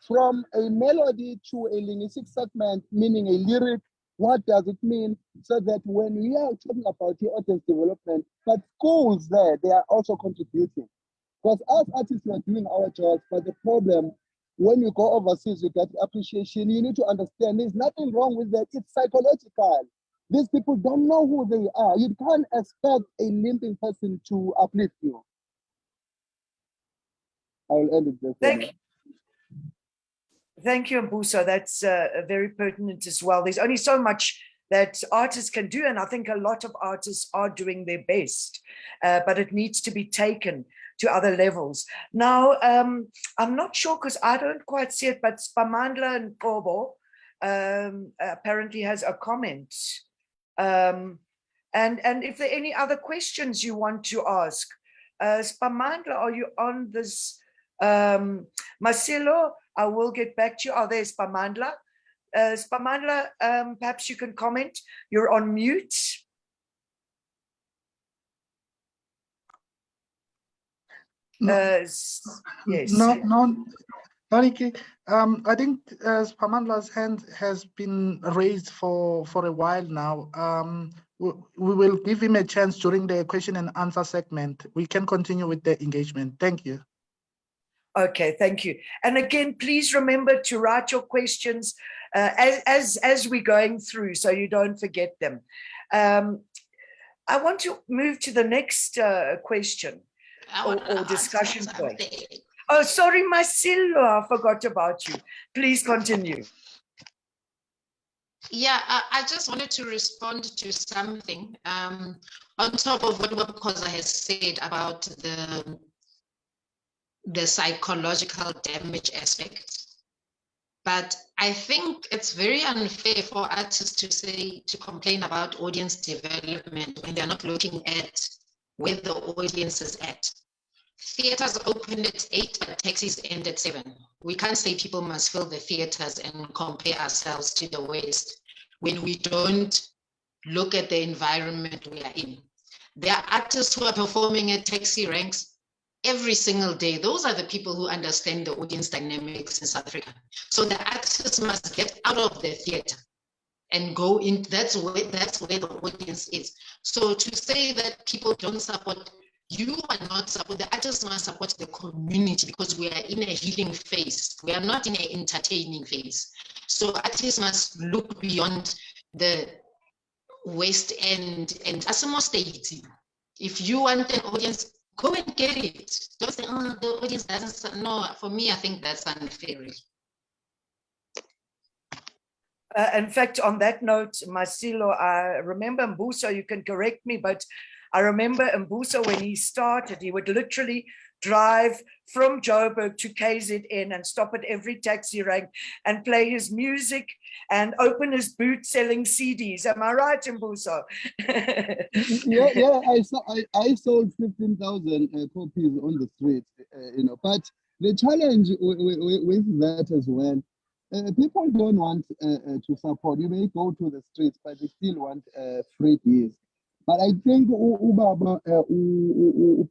from a melody to a linguistic segment, meaning a lyric, what does it mean? So that when we are talking about the audience development, but schools there, they are also contributing. Because as artists, we are doing our jobs, but the problem when you go overseas, you get appreciation. You need to understand there's nothing wrong with that. It's psychological. These people don't know who they are. You can't expect a limping person to uplift you. I will end it there. Thank you, Mbuso. That's very pertinent as well. There's only so much that artists can do, and I think a lot of artists are doing their best, but it needs to be taken to other levels. Now, I'm not sure because I don't quite see it, but Spamandla and Kobo apparently has a comment. And if there are any other questions you want to ask, Spamandla, are you on this? Marcelo, I will get back to you. Oh, there's Spamandla. Spamandla, perhaps you can comment. You're on mute. Yes. No, Nonike, I think Spamandla's hand has been raised for a while now. We will give him a chance during the question and answer segment. We can continue with the engagement. Thank you. Okay, thank you. And again, please remember to write your questions as we're going through so you don't forget them. I want to move to the next question or discussion point. Oh, sorry, Marcelo, I forgot about you. Please continue. Yeah, I just wanted to respond to something on top of what Wabkoza has said about the psychological damage aspect. But I think it's very unfair for artists to complain about audience development when they're not looking at where the audience is at. Theaters open at 8, but taxis end at 7. We can't say people must fill the theaters and compare ourselves to the West when we don't look at the environment we are in. There are artists who are performing at taxi ranks every single day. Those are the people who understand the audience dynamics in South Africa. So the artists must get out of the theater and go in. That's where the audience is. So to say that people don't support, you are not support, the artists must support the community because we are in a healing phase. We are not in an entertaining phase. So artists must look beyond the West End and Asimo State. If you want an audience, go and get it. Don't say, oh, the audience doesn't. No, for me, I think that's unfair. In fact, on that note, Marcelo, I remember Mbuso, you can correct me, but I remember Mbuso when he started, he would literally drive from Joburg to KZN and stop at every taxi rank and play his music and open his booth selling CDs. Am I right, Mbuso? yeah, I sold 15,000 copies on the street, but the challenge with that as well, people don't want to support. You may go to the streets, but they still want free beers. But I think Ubaba,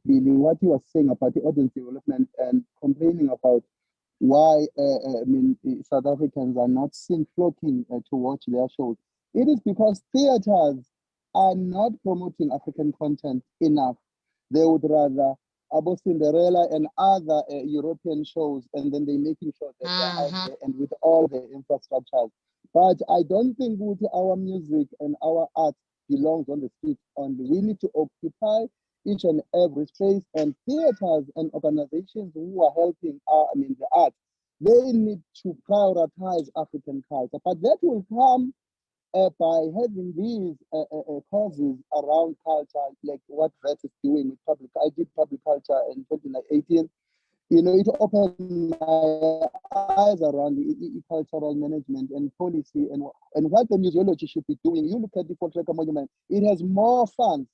Billy, what he was saying about the audience development and complaining about why South Africans are not flocking to watch their shows. It is because theaters are not promoting African content enough. They would rather about Cinderella and other European shows, and then they're making sure that they're out there and with all the infrastructures. But I don't think with our music and our art belongs on the street only. We need to occupy each and every space, and theaters and organizations who are helping the arts, they need to prioritize African culture. But that will come by having these causes around culture, like what VET is doing with public. I did public culture in 2018. It opened my eyes around the cultural management and policy and what the museology should be doing. You look at the Fort Rekker Monument, it has more funds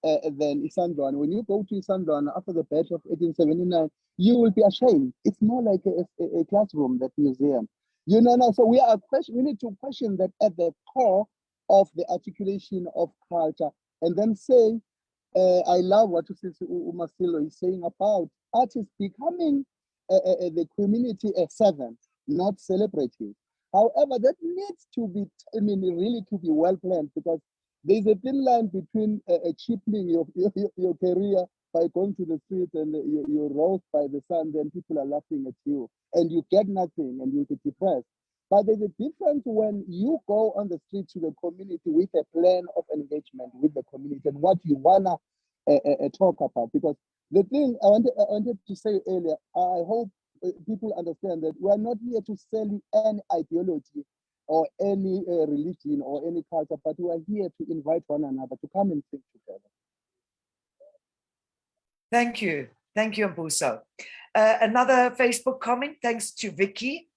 than Isandlwana. When you go to Isandlwana after the batch of 1879, you will be ashamed. It's more like a classroom, that museum. So we need to question that at the core of the articulation of culture, and then say, I love what Marcelo is saying about artists becoming the community a servant, not celebrating. However, that needs to be, really to be well planned, because there's a thin line between cheapening your career by going to the street and you roast by the sun, then people are laughing at you and you get nothing and you get depressed. But there's a difference when you go on the street to the community with a plan of engagement with the community and what you wanna talk about. Because the thing I wanted to say earlier, I hope people understand that we are not here to sell any ideology or any religion or any culture, but we are here to invite one another to come and think together. Thank you. Thank you, Mbuso. Another Facebook comment, thanks to Vicky,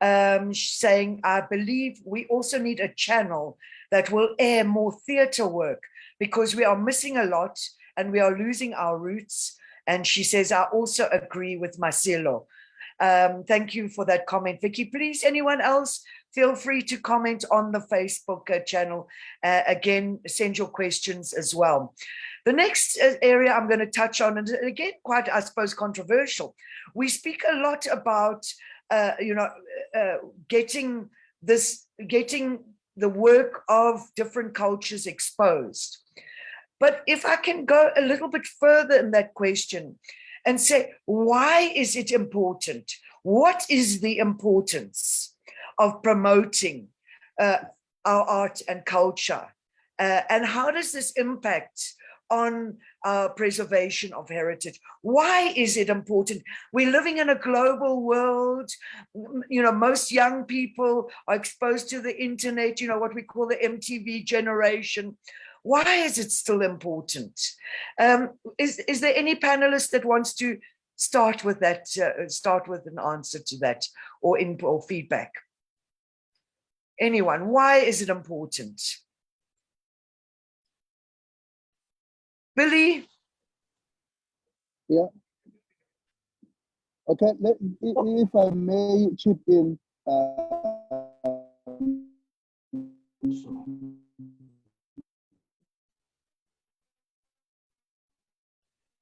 saying, I believe we also need a channel that will air more theatre work because we are missing a lot and we are losing our roots. And she says, I also agree with Marcelo. Thank you for that comment, Vicky. Please, anyone else, feel free to comment on the Facebook channel. Again, send your questions as well. The next area I'm going to touch on, and again, quite, I suppose, controversial. We speak a lot about, getting the work of different cultures exposed. But if I can go a little bit further in that question and say, why is it important? What is the importance of promoting our art and culture? And how does this impact on preservation of heritage? Why is it important? We're living in a global world. Most young people are exposed to the internet, what we call the MTV generation. Why is it still important? Is there any panelist that wants to start with that, start with an answer to that or input or feedback? Anyone? Why is it important? Billy? Yeah. Okay, if I may chip in.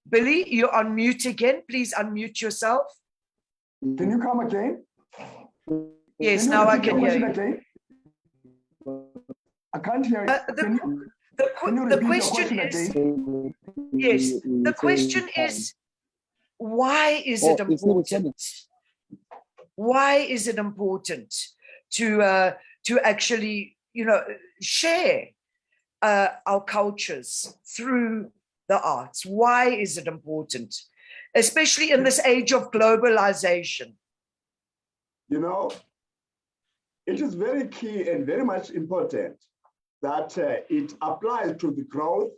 Billy, you're on mute again. Please unmute yourself. Can you come again? Yes, now I can hear you. Again? I can't hear you. The question is, yes, the question is, why is it important? Why is it important to actually, share our cultures through the arts? Why is it important, especially in this age of globalization? It is very key and very much important that it applies to the growth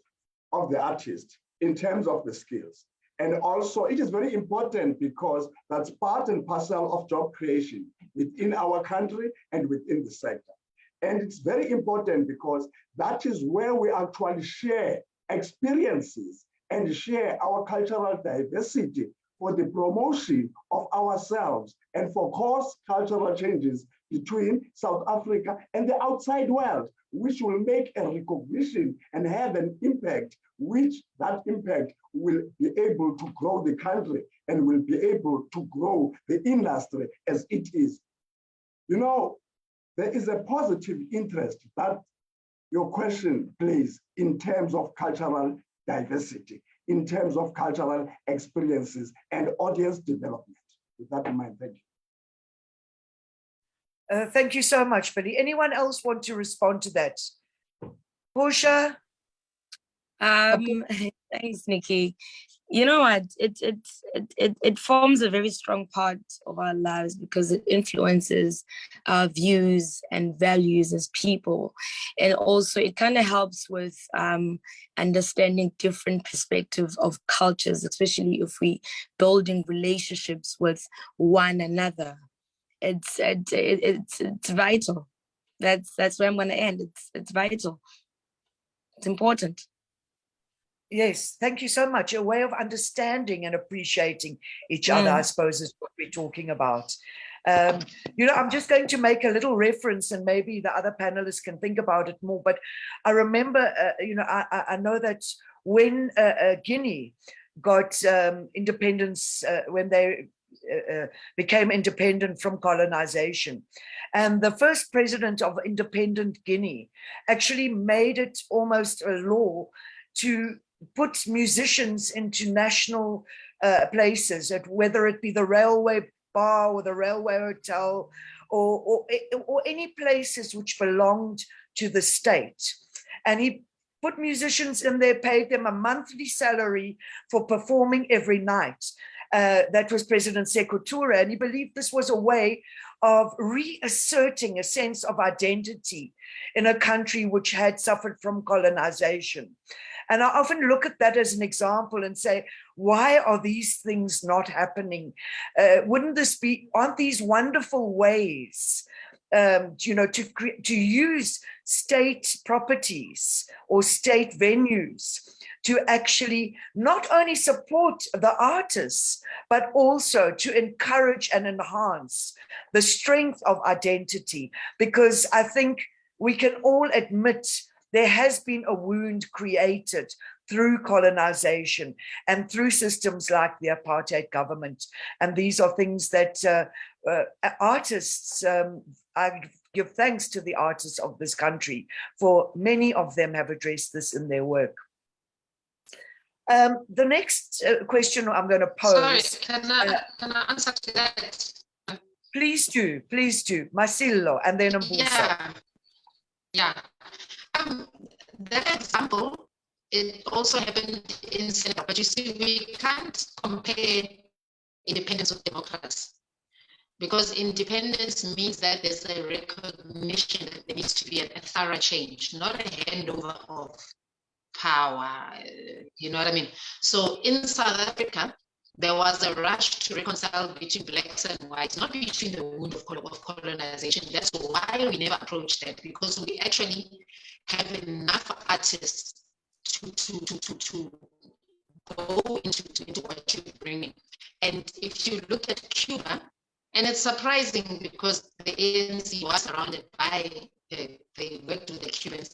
of the artist in terms of the skills. And also it is very important because that's part and parcel of job creation within our country and within the sector. And it's very important because that is where we actually share experiences and share our cultural diversity for the promotion of ourselves and for cross-cultural changes between South Africa and the outside world, which will make a recognition and have an impact, which that impact will be able to grow the country and will be able to grow the industry as it is. There is a positive interest that your question plays in terms of cultural diversity, in terms of cultural experiences and audience development. With that in mind, thank you. Thank you so much, Billy. Anyone else want to respond to that? Portia? Thanks, Nikki. You know what? It forms a very strong part of our lives because it influences our views and values as people. And also it kind of helps with understanding different perspectives of cultures, especially if we building relationships with one another. It's vital. That's where I'm going to end. It's vital. It's important. Yes, thank you so much. A way of understanding and appreciating each other, I suppose, is what we're talking about. I'm just going to make a little reference and maybe the other panelists can think about it more. But I remember, I know that when Guinea got independence, when they became independent from colonization. And the first president of independent Guinea actually made it almost a law to put musicians into national places, whether it be the railway bar or the railway hotel, or any places which belonged to the state. And he put musicians in there, paid them a monthly salary for performing every night. That was President Sekou Toure, and he believed this was a way of reasserting a sense of identity in a country which had suffered from colonization. And I often look at that as an example and say, why are these things not happening? Aren't these wonderful ways, to use state properties or state venues to actually not only support the artists, but also to encourage and enhance the strength of identity? Because I think we can all admit there has been a wound created through colonization and through systems like the apartheid government. And these are things that artists, I give thanks to the artists of this country, for many of them have addressed this in their work. The next question I'm going to pose. Sorry, can I answer to that? Please do, Masilo, and then Mbuso. Yeah. That example, it also happened in Senegal, but you see, we can't compare independence with democracy, because independence means that there's a recognition that there needs to be a thorough change, not a handover of power. You know what I mean? So in South Africa, there was a rush to reconcile between blacks and whites, not between the wound of colonization. That's why we never approached that, because we actually have enough artists to go into what you're bringing. And if you look at Cuba, and it's surprising because the ANC was surrounded by, they worked with the Cubans,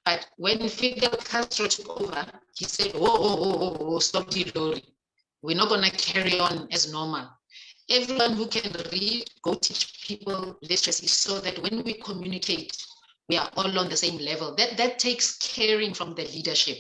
but when Fidel Castro took over, he said, stop the glory. We're not going to carry on as normal. Everyone who can read, go teach people literacy so that when we communicate, we are all on the same level. That takes caring from the leadership.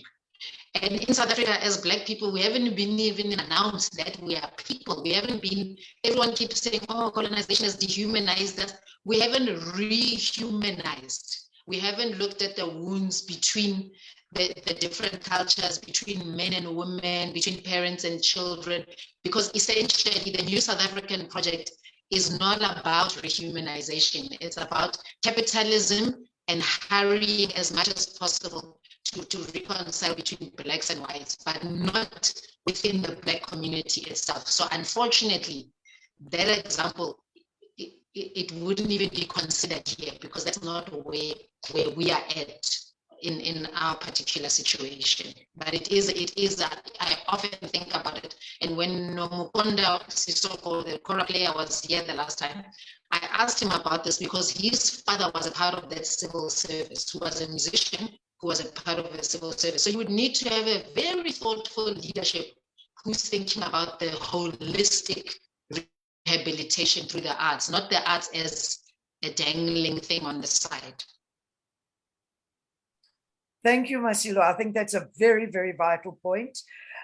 And in South Africa, as Black people, we haven't been even announced that we are people. We haven't been, everyone keeps saying, oh, colonization has dehumanized us. We haven't rehumanized. We haven't looked at the wounds between the different cultures, between men and women, between parents and children, because essentially the New South African project is not about rehumanization. It's about capitalism and hurrying as much as possible to reconcile between blacks and whites, but not within the Black community itself. So unfortunately, that example, it wouldn't even be considered here, because that's not where we are at in our particular situation. But it is I often think about it. And when Nomukonda Sisoko, the kora player, was here the last time, I asked him about this because his father was a part of that civil service, who was a musician, who was a part of the civil service. So you would need to have a very thoughtful leadership who's thinking about the holistic rehabilitation through the arts, not the arts as a dangling thing on the side. Thank you, Masilo. I think that's a very, very vital point.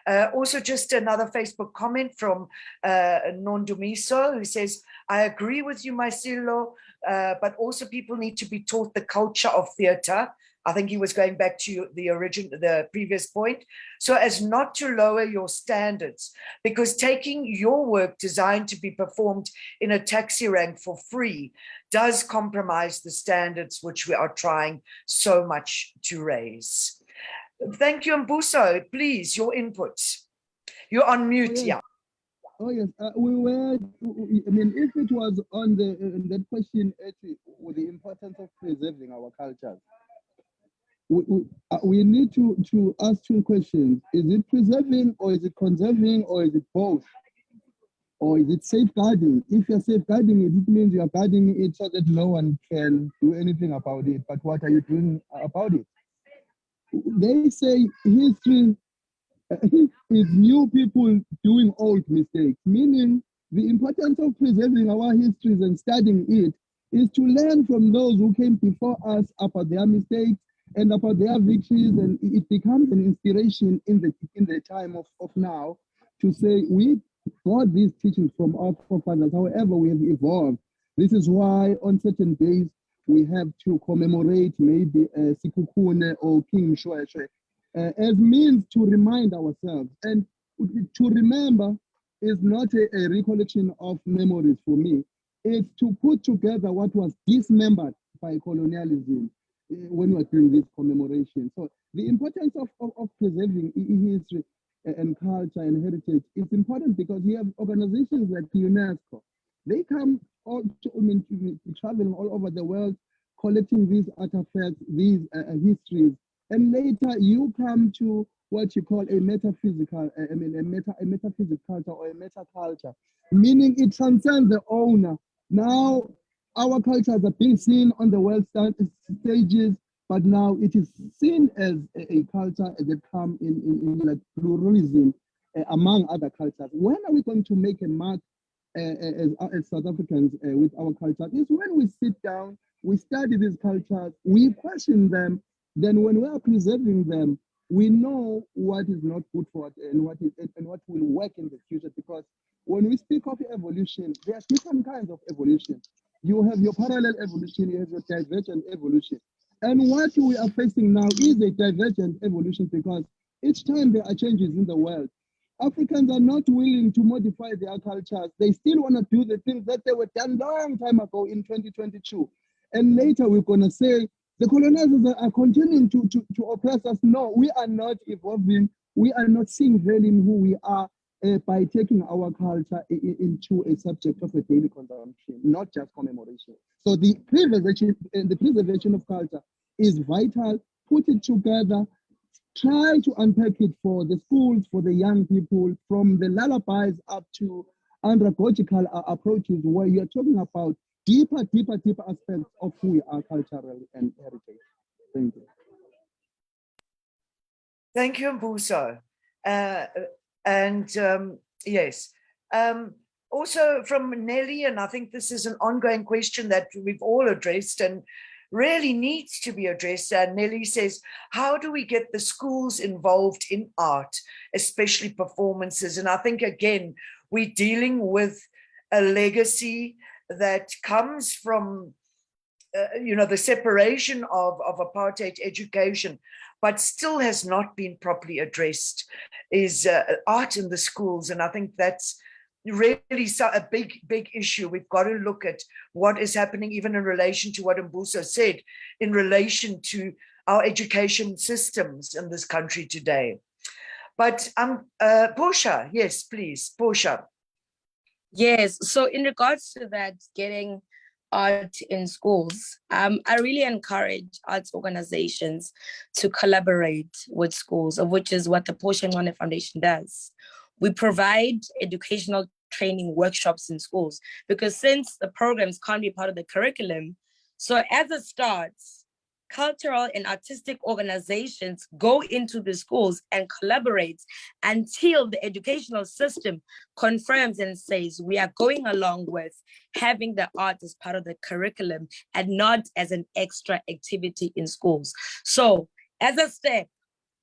Also, just another Facebook comment from Nondumiso, who says, I agree with you, Masilo, but also people need to be taught the culture of theatre. I think he was going back to the previous point, so as not to lower your standards, because taking your work designed to be performed in a taxi rank for free does compromise the standards which we are trying so much to raise. Thank you, Mbuso. Please, your input. You're on mute, yeah. Oh yes, we were. I mean, if it was on that question, with the importance of preserving our cultures, we need to ask two questions: is it preserving, or is it conserving, or is it both, or is it safeguarding? If you're safeguarding it, it means you're guarding it so that no one can do anything about it. But what are you doing about it? They say history is new people doing old mistakes, meaning the importance of preserving our histories and studying it is to learn from those who came before us about their mistakes and about their victories, and it becomes an inspiration in the time of now to say we got these teachings from our forefathers. However, we have evolved. This is why on certain days we have to commemorate maybe Sikukune or King Mshweshwe as means to remind ourselves. And to remember is not a recollection of memories for me. It's to put together what was dismembered by colonialism when we're doing this commemoration. So the importance of preserving history and culture and heritage is important because you have organizations like UNESCO. They come all traveling all over the world, collecting these artifacts, these histories, and later you come to what you call a metaphysical, a metaphysical culture or a meta culture, meaning it transcends the owner. Now, our cultures are being seen on the world stages, but now it is seen as a culture that come in like pluralism among other cultures. When are we going to make a mark as South Africans with our culture? Is when we sit down, we study these cultures, we question them, then when we are preserving them, we know what is not good for us and what will work in the future. Because when we speak of evolution, there are different kinds of evolution. You have your parallel evolution, you have your divergent evolution. And what we are facing now is a divergent evolution because each time there are changes in the world, Africans are not willing to modify their cultures. They still want to do the things that they were done long time ago in 2022. And later we're going to say, the colonizers are continuing to oppress us. No, we are not evolving. We are not seeing value in who we are by taking our culture into a subject of a daily consumption, not just commemoration. So the preservation of culture is vital. Put it together. Try to unpack it for the schools, for the young people, from the lullabies up to andragogical approaches where you're talking about deeper aspects of who we are culturally and heritage. Thank you. Thank you, Mbuso. Yes. Also from Nelly, and I think this is an ongoing question that we've all addressed and really needs to be addressed. And Nelly says, how do we get the schools involved in art, especially performances? And I think, again, we're dealing with a legacy that comes from, the separation of apartheid education, but still has not been properly addressed, is art in the schools. And I think that's really a big issue. We've got to look at what is happening, even in relation to what Mbuso said, in relation to our education systems in this country today. But Portia, yes, please, Portia. Yes, so in regards to that, getting art in schools, I really encourage arts organizations to collaborate with schools, of which is what the Portia Ngwane Foundation does. We provide educational training workshops in schools because since the programs can't be part of the curriculum, so as it starts, cultural and artistic organizations go into the schools and collaborate until the educational system confirms and says we are going along with having the art as part of the curriculum and not as an extra activity in schools. So as a step,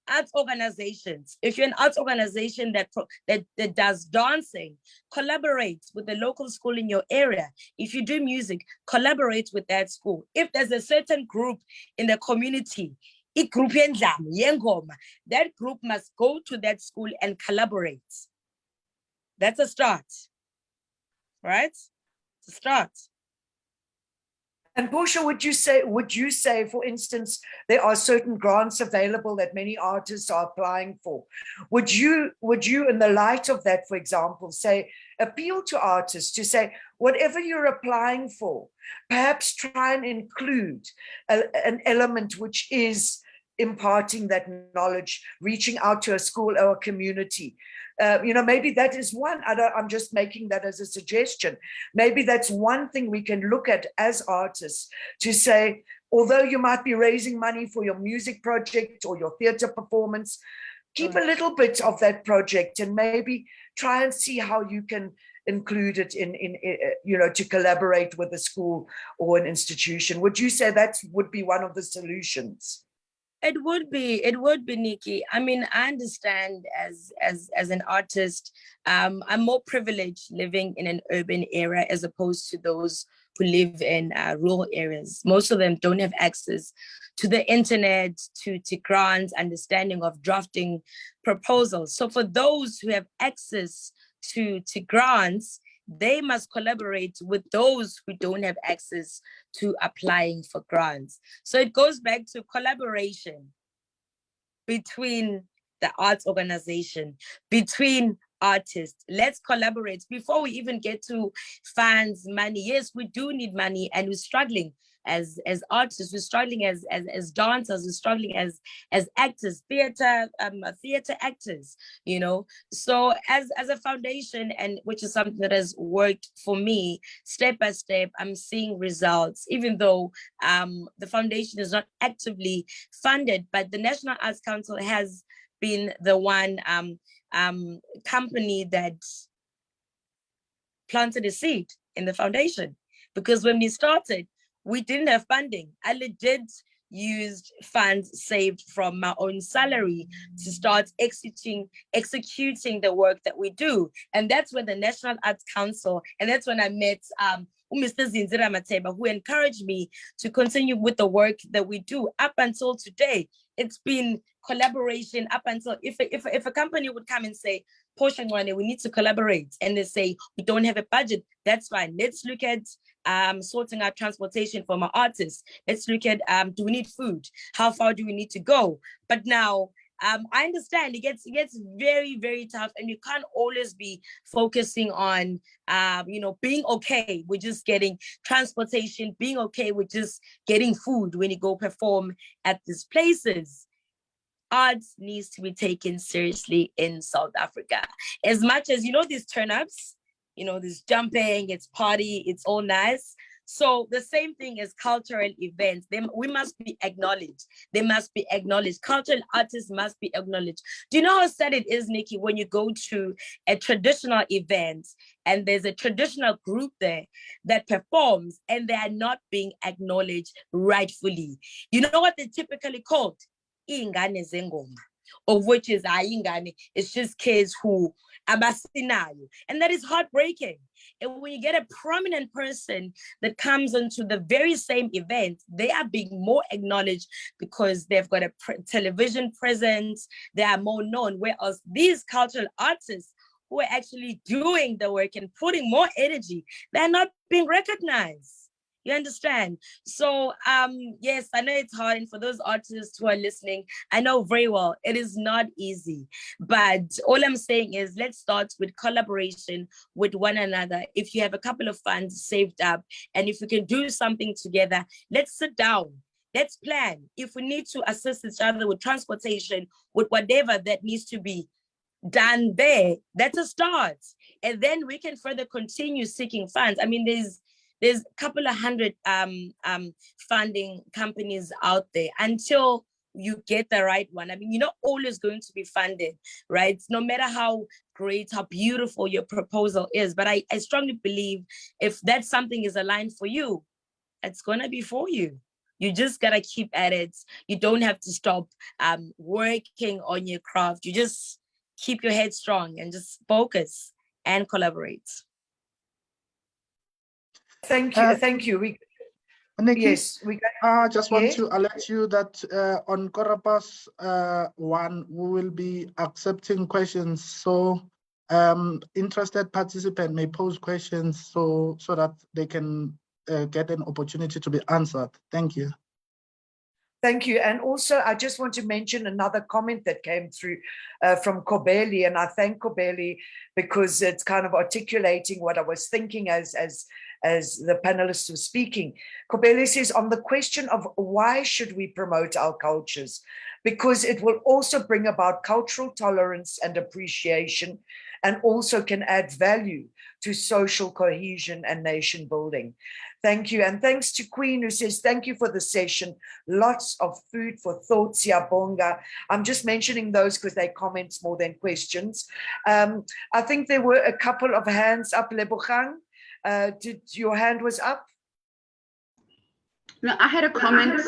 arts organizations, if you're an arts organization that does dancing, collaborate with the local school in your area. If you do music, collaborate with that school. If there's a certain group in the community, that group must go to that school and collaborate. That's a start, right? It's a start. And Portia, would you say, for instance, there are certain grants available that many artists are applying for? Would you, in the light of that, for example, say, appeal to artists to say, whatever you're applying for, perhaps try and include an element which is imparting that knowledge, reaching out to a school or a community? Maybe that is one. I'm just making that as a suggestion. Maybe that's one thing we can look at as artists to say, although you might be raising money for your music project or your theater performance, keep a little bit of that project and maybe try and see how you can include it in to collaborate with a school or an institution. Would you say that would be one of the solutions? It would be, Nikki. I mean, I understand as an artist, I'm more privileged living in an urban area as opposed to those who live in rural areas. Most of them don't have access to the internet, to grants, understanding of drafting proposals. So for those who have access to grants, they must collaborate with those who don't have access to applying for grants. So it goes back to collaboration between the arts organization, between artists. Let's collaborate before we even get to funds, money. Yes, we do need money, and we're struggling as artists, we're struggling as dancers, we're struggling as actors, theater actors, you know. So as a foundation, and which is something that has worked for me step by step, I'm seeing results, even though the foundation is not actively funded, but the National Arts Council has been the one company that planted a seed in the foundation. Because when we started, we didn't have funding. I legit used funds saved from my own salary to start executing the work that we do. And that's when the National Arts Council, and that's when I met Mr. Zinzira Mateba, who encouraged me to continue with the work that we do up until today. It's been collaboration up until, if a company would come and say, Portia Ngwane, we need to collaborate, and they say, we don't have a budget, that's fine. Let's look at sorting out transportation for my artists. Let's look at, do we need food? How far do we need to go? But now, I understand it gets very, very tough, and you can't always be focusing on, being okay with just getting transportation, being okay with just getting food when you go perform at these places. Arts needs to be taken seriously in South Africa. As much as, these turn-ups, this jumping, it's party, it's all nice. So the same thing as cultural events, we must be acknowledged. They must be acknowledged. Cultural artists must be acknowledged. Do you know how sad it is, Nikki, when you go to a traditional event and there's a traditional group there that performs and they are not being acknowledged rightfully? You know what they're typically called? Ingane zengoma, of which is ayingane. It's just kids who abasinayo, and that is heartbreaking. And when you get a prominent person that comes into the very same event, they are being more acknowledged because they've got a television presence, they are more known, whereas these cultural artists who are actually doing the work and putting more energy, they're not being recognized. You understand? So, yes, I know it's hard. And for those artists who are listening, I know very well it is not easy. But all I'm saying is let's start with collaboration with one another. If you have a couple of funds saved up, and if we can do something together, let's sit down. Let's plan. If we need to assist each other with transportation, with whatever that needs to be done there, that's a start. And then we can further continue seeking funds. I mean, there's a couple of hundred funding companies out there until you get the right one. I mean, you're not always going to be funded, right? No matter how great, how beautiful your proposal is. But I strongly believe if that something is aligned for you, it's going to be for you. You just got to keep at it. You don't have to stop working on your craft. You just keep your head strong and just focus and collaborate. Thank you. Nikki, Yes, I just want yes. to alert you that on Korapas 1, we will be accepting questions. So interested participant may pose questions so that they can get an opportunity to be answered. Thank you. Thank you. And also, I just want to mention another comment that came through from Kobeli, and I thank Kobeli because it's kind of articulating what I was thinking as the panelists were speaking. Kobeli says, on the question of why should we promote our cultures, because it will also bring about cultural tolerance and appreciation, and also can add value to social cohesion and nation building. Thank you. And thanks to Queen, who says, thank you for the session. Lots of food for thought, Siyabonga. I'm just mentioning those because they're comments more than questions. I think there were a couple of hands up, Lebogang. Did your hand was up? No, I had a comment.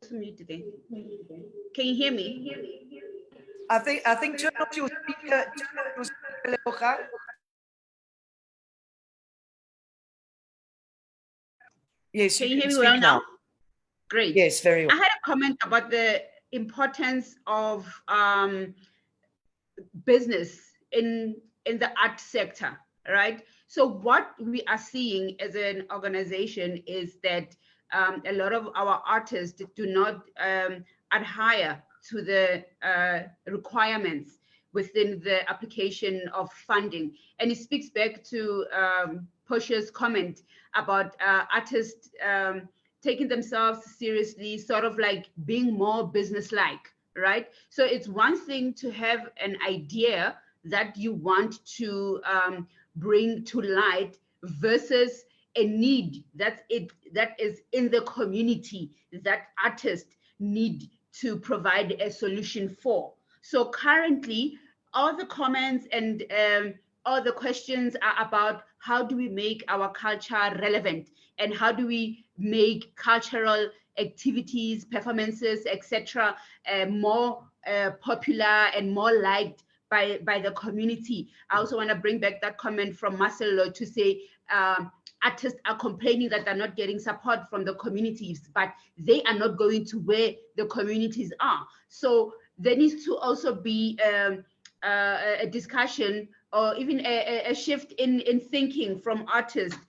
to mute then. Can you hear me? I think turn off your speaker, Lebogang. Yes, Can you hear me speak well now? Great. Yes, very well. I had a comment about the importance of business in the art sector, right? So what we are seeing as an organization is that a lot of our artists do not adhere to the requirements within the application of funding. And it speaks back to Portia's comment about artists taking themselves seriously, sort of like being more business-like, right? So it's one thing to have an idea that you want to bring to light versus a need that is in the community that artists need to provide a solution for. So currently, all the comments and all the questions are about how do we make our culture relevant and how do we make cultural activities, performances, etc., more popular and more liked by the community. I also want to bring back that comment from Marcelo to say artists are complaining that they're not getting support from the communities, but they are not going to where the communities are. So there needs to also be a discussion or even a shift in thinking from artists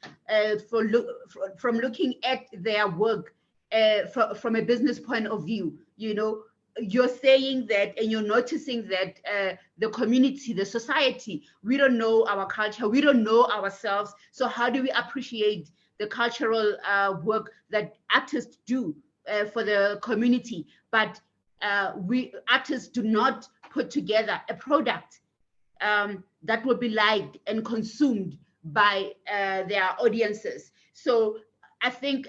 from looking at their work from a business point of view. You know, you're saying that and you're noticing that the community, the society, we don't know our culture, we don't know ourselves. So how do we appreciate the cultural work that artists do for the community? But we artists do not put together a product that will be liked and consumed by their audiences. So I think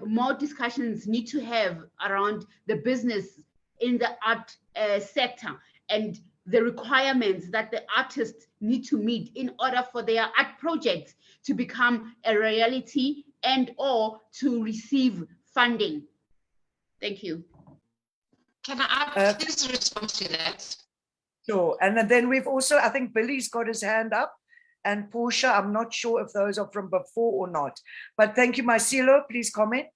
more discussions need to have around the business in the art sector and the requirements that the artists need to meet in order for their art projects to become a reality and or to receive funding. Thank you. Can I please respond to that? Sure. And then we've also, I think Billy's got his hand up, and Portia, I'm not sure if those are from before or not, but thank you. Marcelo, please comment.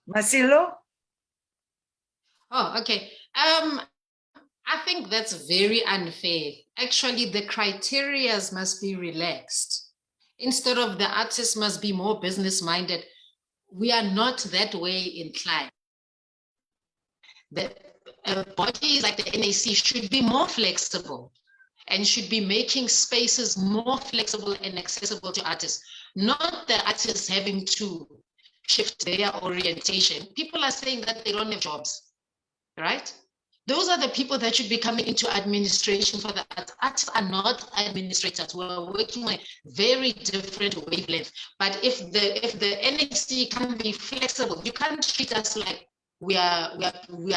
Marcelo? Oh, okay. I think that's very unfair. Actually, the criteria must be relaxed. Instead of the artist must be more business-minded, we are not that way inclined. The bodies like the NAC should be more flexible and should be making spaces more flexible and accessible to artists, not the artists having to shift their orientation. People are saying that they don't have jobs, right? Those are the people that should be coming into administration for the arts. Artists are not administrators. We're working on a very different wavelength. But if the NAC can be flexible, you can't treat us like we are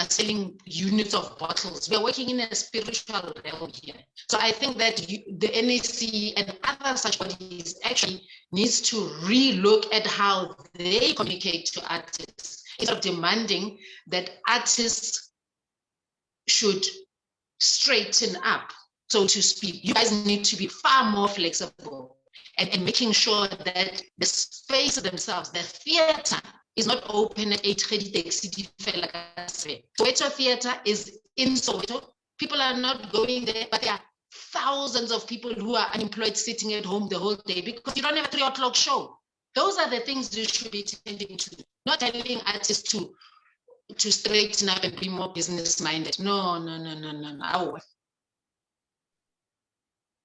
selling units of bottles. We are working in a spiritual realm here. So I think that the NAC and other such bodies actually needs to re-look at how they communicate to artists instead of demanding that artists should straighten up, so to speak. You guys need to be far more flexible and making sure that the space themselves, the theater, is not open at 8:30 City. Soweto Theater is in Soweto. People are not going there, but there are thousands of people who are unemployed sitting at home the whole day because you don't have a 3 o'clock show. Those are the things you should be tending to, not telling artists to straighten up and be more business-minded. No.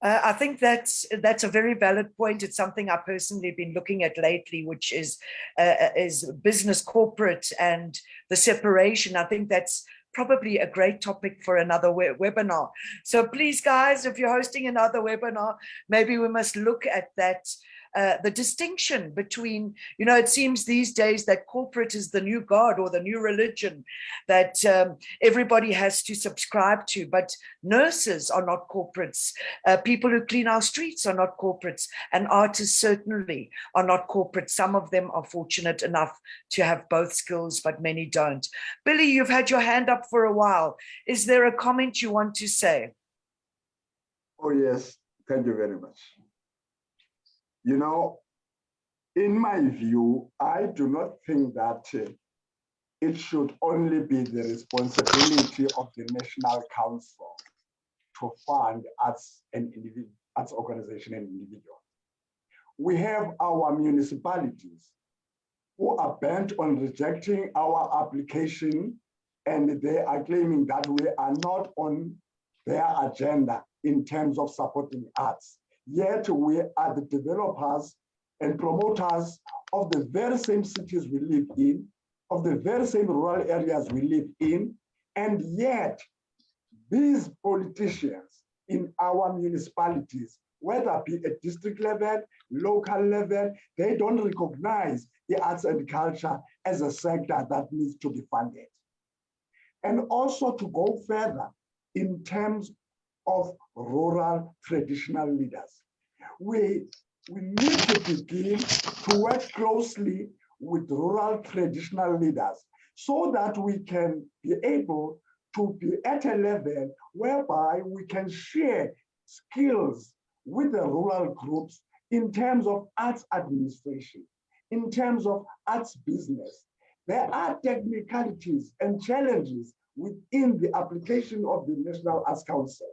I think that's a very valid point. It's something I've personally been looking at lately, which is business, corporate, and the separation. I think that's probably a great topic for another webinar. So please, guys, if you're hosting another webinar, maybe we must look at that the distinction between, it seems these days that corporate is the new God or the new religion that everybody has to subscribe to, but nurses are not corporates. People who clean our streets are not corporates, and artists certainly are not corporate. Some of them are fortunate enough to have both skills, but many don't. Billy, you've had your hand up for a while. Is there a comment you want to say? Oh, yes. Thank you very much. In my view, I do not think that it should only be the responsibility of the National Council to fund arts organization and individuals. We have our municipalities who are bent on rejecting our application, and they are claiming that we are not on their agenda in terms of supporting arts. Yet we are the developers and promoters of the very same cities we live in, of the very same rural areas we live in, and yet these politicians in our municipalities, whether it be at district level, local level, they don't recognize the arts and culture as a sector that needs to be funded. And also to go further in terms of rural traditional leaders. We need to begin to work closely with rural traditional leaders so that we can be able to be at a level whereby we can share skills with the rural groups in terms of arts administration, in terms of arts business. There are technicalities and challenges within the application of the National Arts Council,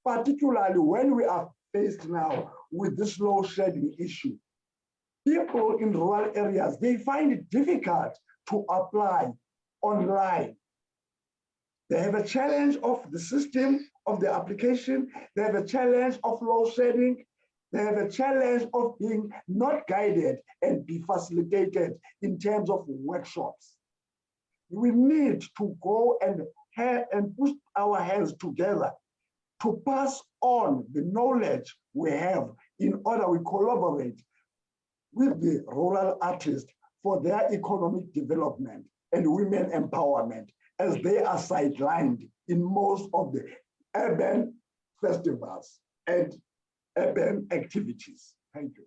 particularly when we are faced now with this load shedding issue. People in rural areas, they find it difficult to apply online. They have a challenge of the system of the application. They have a challenge of load shedding. They have a challenge of being not guided and be facilitated in terms of workshops. We need to go and put our hands together to pass on the knowledge we have in order we collaborate with the rural artists for their economic development and women empowerment, as they are sidelined in most of the urban festivals and urban activities. Thank you.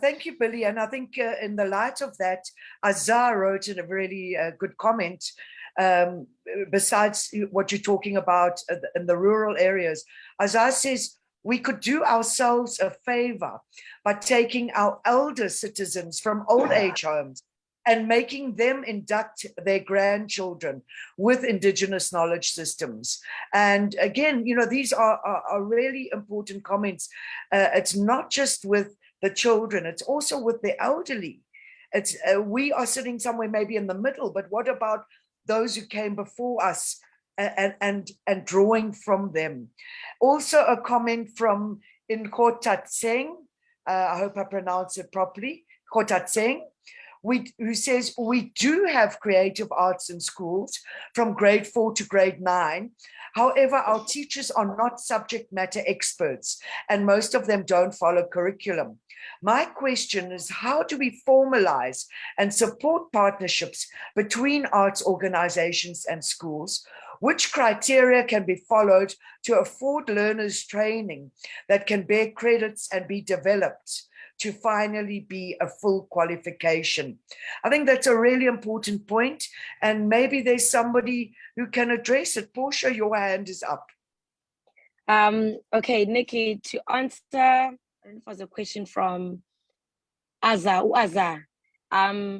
Thank you, Billy. And I think in the light of that, Azar wrote in a really good comment, besides what you're talking about in the rural areas. Azar says, we could do ourselves a favor by taking our elder citizens from old age homes and making them induct their grandchildren with Indigenous knowledge systems. And again, these are really important comments. It's not just with the children, it's also with the elderly. It's we are sitting somewhere maybe in the middle, but what about those who came before us and drawing from them? Also a comment from Inkotatseng, I hope I pronounce it properly, Kotatseng, who says, we do have creative arts in schools from grade 4 to grade 9. However, our teachers are not subject matter experts, and most of them don't follow curriculum. My question is, how do we formalize and support partnerships between arts organizations and schools? Which criteria can be followed to afford learners training that can bear credits and be developed to finally be a full qualification? I think that's a really important point, and maybe there's somebody who can address it. Portia, your hand is up. Okay, Nikki, to answer, I don't know if it was a question from Azar.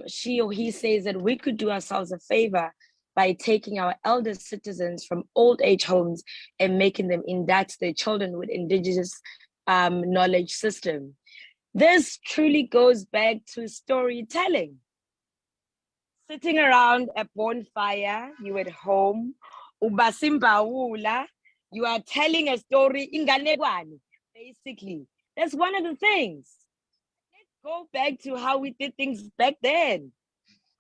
She or he says that we could do ourselves a favor by taking our elder citizens from old age homes and making them induct their children with Indigenous knowledge system. This truly goes back to storytelling. Sitting around a bonfire, you at home, ubasimbawula, you are telling a story, inganekwane, basically. That's one of the things. Let's go back to how we did things back then.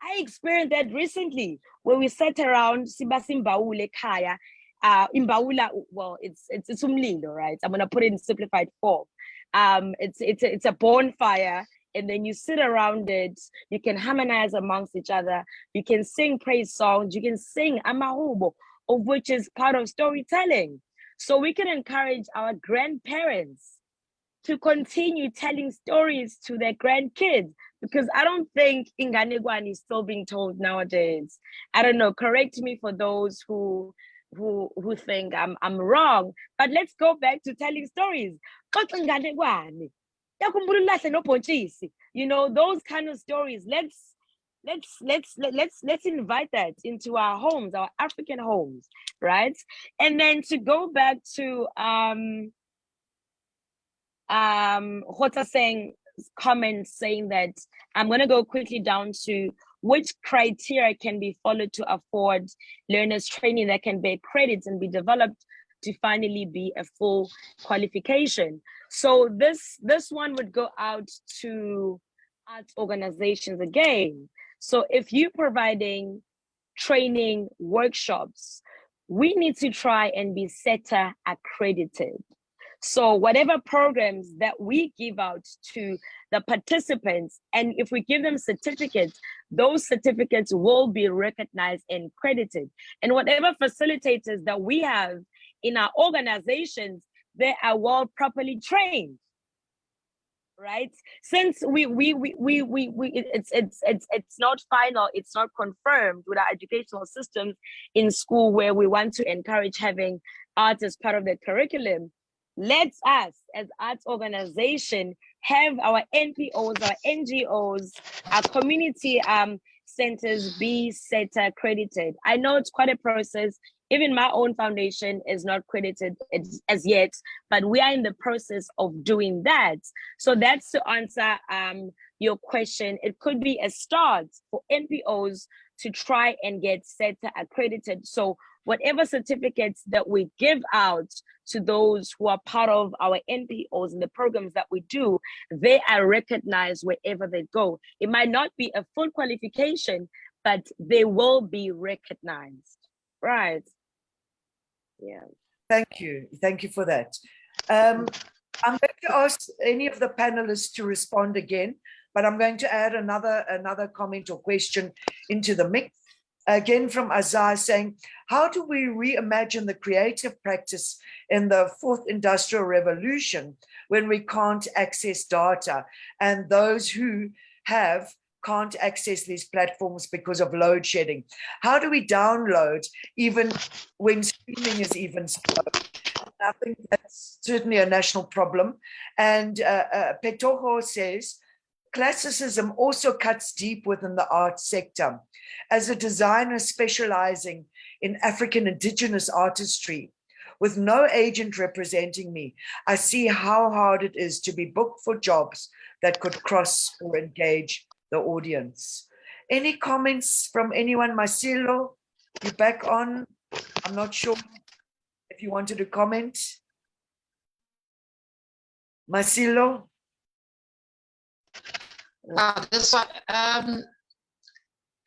I experienced that recently, where we sat around Simbawule Kaya Imbawula, well, it's umlilo, right? I'm gonna put it in simplified form. It's a bonfire, and then you sit around it. You can harmonize amongst each other. You can sing praise songs. You can sing amahubo, of which is part of storytelling. So we can encourage our grandparents to continue telling stories to their grandkids, because I don't think Inganegwani is still being told nowadays. I don't know. Correct me for those who think I'm wrong, but let's go back to telling stories. You know, those kind of stories. Let's invite that into our homes, our African homes, right? And then to go back to Hota saying comments saying that I'm going to go quickly down to which criteria can be followed to afford learners training that can bear credits and be developed to finally be a full qualification. So this one would go out to arts organizations again. So if you're providing training workshops, we need to try and be SETA accredited. So whatever programs that we give out to the participants, and if we give them certificates, those certificates will be recognized and credited. And whatever facilitators that we have in our organizations, they are well properly trained, right? Since it's not final, it's not confirmed with our educational systems in school where we want to encourage having art as part of the curriculum. Let's us as arts organization have our NPOs, our NGOs, our community centers be SETA accredited. I know it's quite a process. Even my own foundation is not credited as yet, but we are in the process of doing that. So that's to answer your question. It could be a start for NPOs to try and get SETA accredited. So whatever certificates that we give out to those who are part of our NPOs and the programs that we do, they are recognized wherever they go. It might not be a full qualification, but they will be recognized, right? Yeah. Thank you. Thank you for that. I'm going to ask any of the panelists to respond again, but I'm going to add another comment or question into the mix. Again, from Azar saying, how do we reimagine the creative practice in the fourth industrial revolution when we can't access data, and those who have can't access these platforms because of load shedding? How do we download even when streaming is even slow? I think that's certainly a national problem. And Petojo says, classicism also cuts deep within the art sector. As a designer specializing in African indigenous artistry, with no agent representing me, I see how hard it is to be booked for jobs that could cross or engage the audience. Any comments from anyone? Marcelo, you back on? I'm not sure if you wanted to comment. Marcelo? Wow, this one,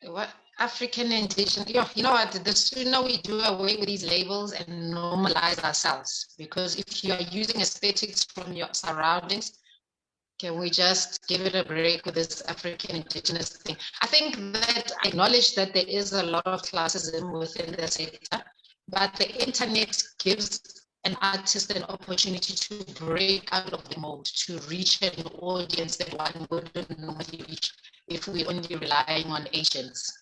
what African indigenous, you know what, the sooner we do away with these labels and normalize ourselves, because if you are using aesthetics from your surroundings, can we just give it a break with this African indigenous thing? I think that I acknowledge that there is a lot of classism within the sector, but the internet gives an artist an opportunity to break out of the mold, to reach an audience that one wouldn't normally reach if we're only relying on agents.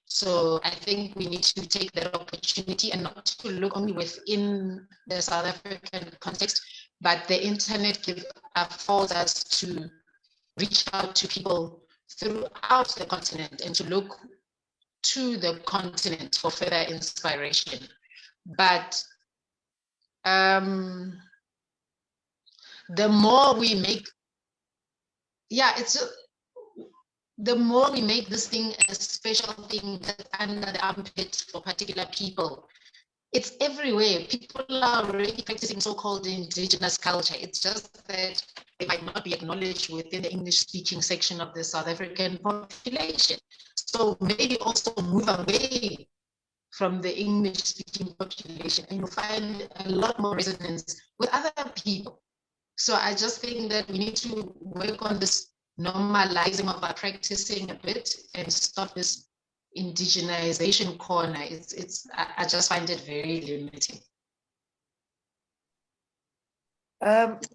So I think we need to take that opportunity and not to look only within the South African context, but the internet affords us to reach out to people throughout the continent and to look to the continent for further inspiration. But the more we make, the more we make this thing a special thing that's under the armpit for particular people, it's everywhere. People are already practicing so-called indigenous culture. It's just that they might not be acknowledged within the English-speaking section of the South African population. So maybe also move away from the English-speaking population, and you find a lot more resonance with other people. So I just think that we need to work on this normalizing of our practicing a bit and stop this indigenization corner. I just find it very limiting.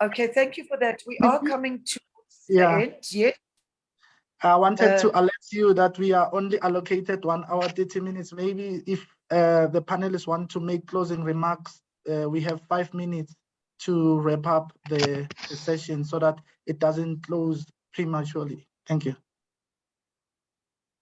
Okay, thank you for that. We are coming to Yeah. the end. Yeah. I wanted to alert you that we are only allocated 1 hour, 30 minutes. Maybe if the panelists want to make closing remarks, we have 5 minutes to wrap up the session so that it doesn't close prematurely. Thank you.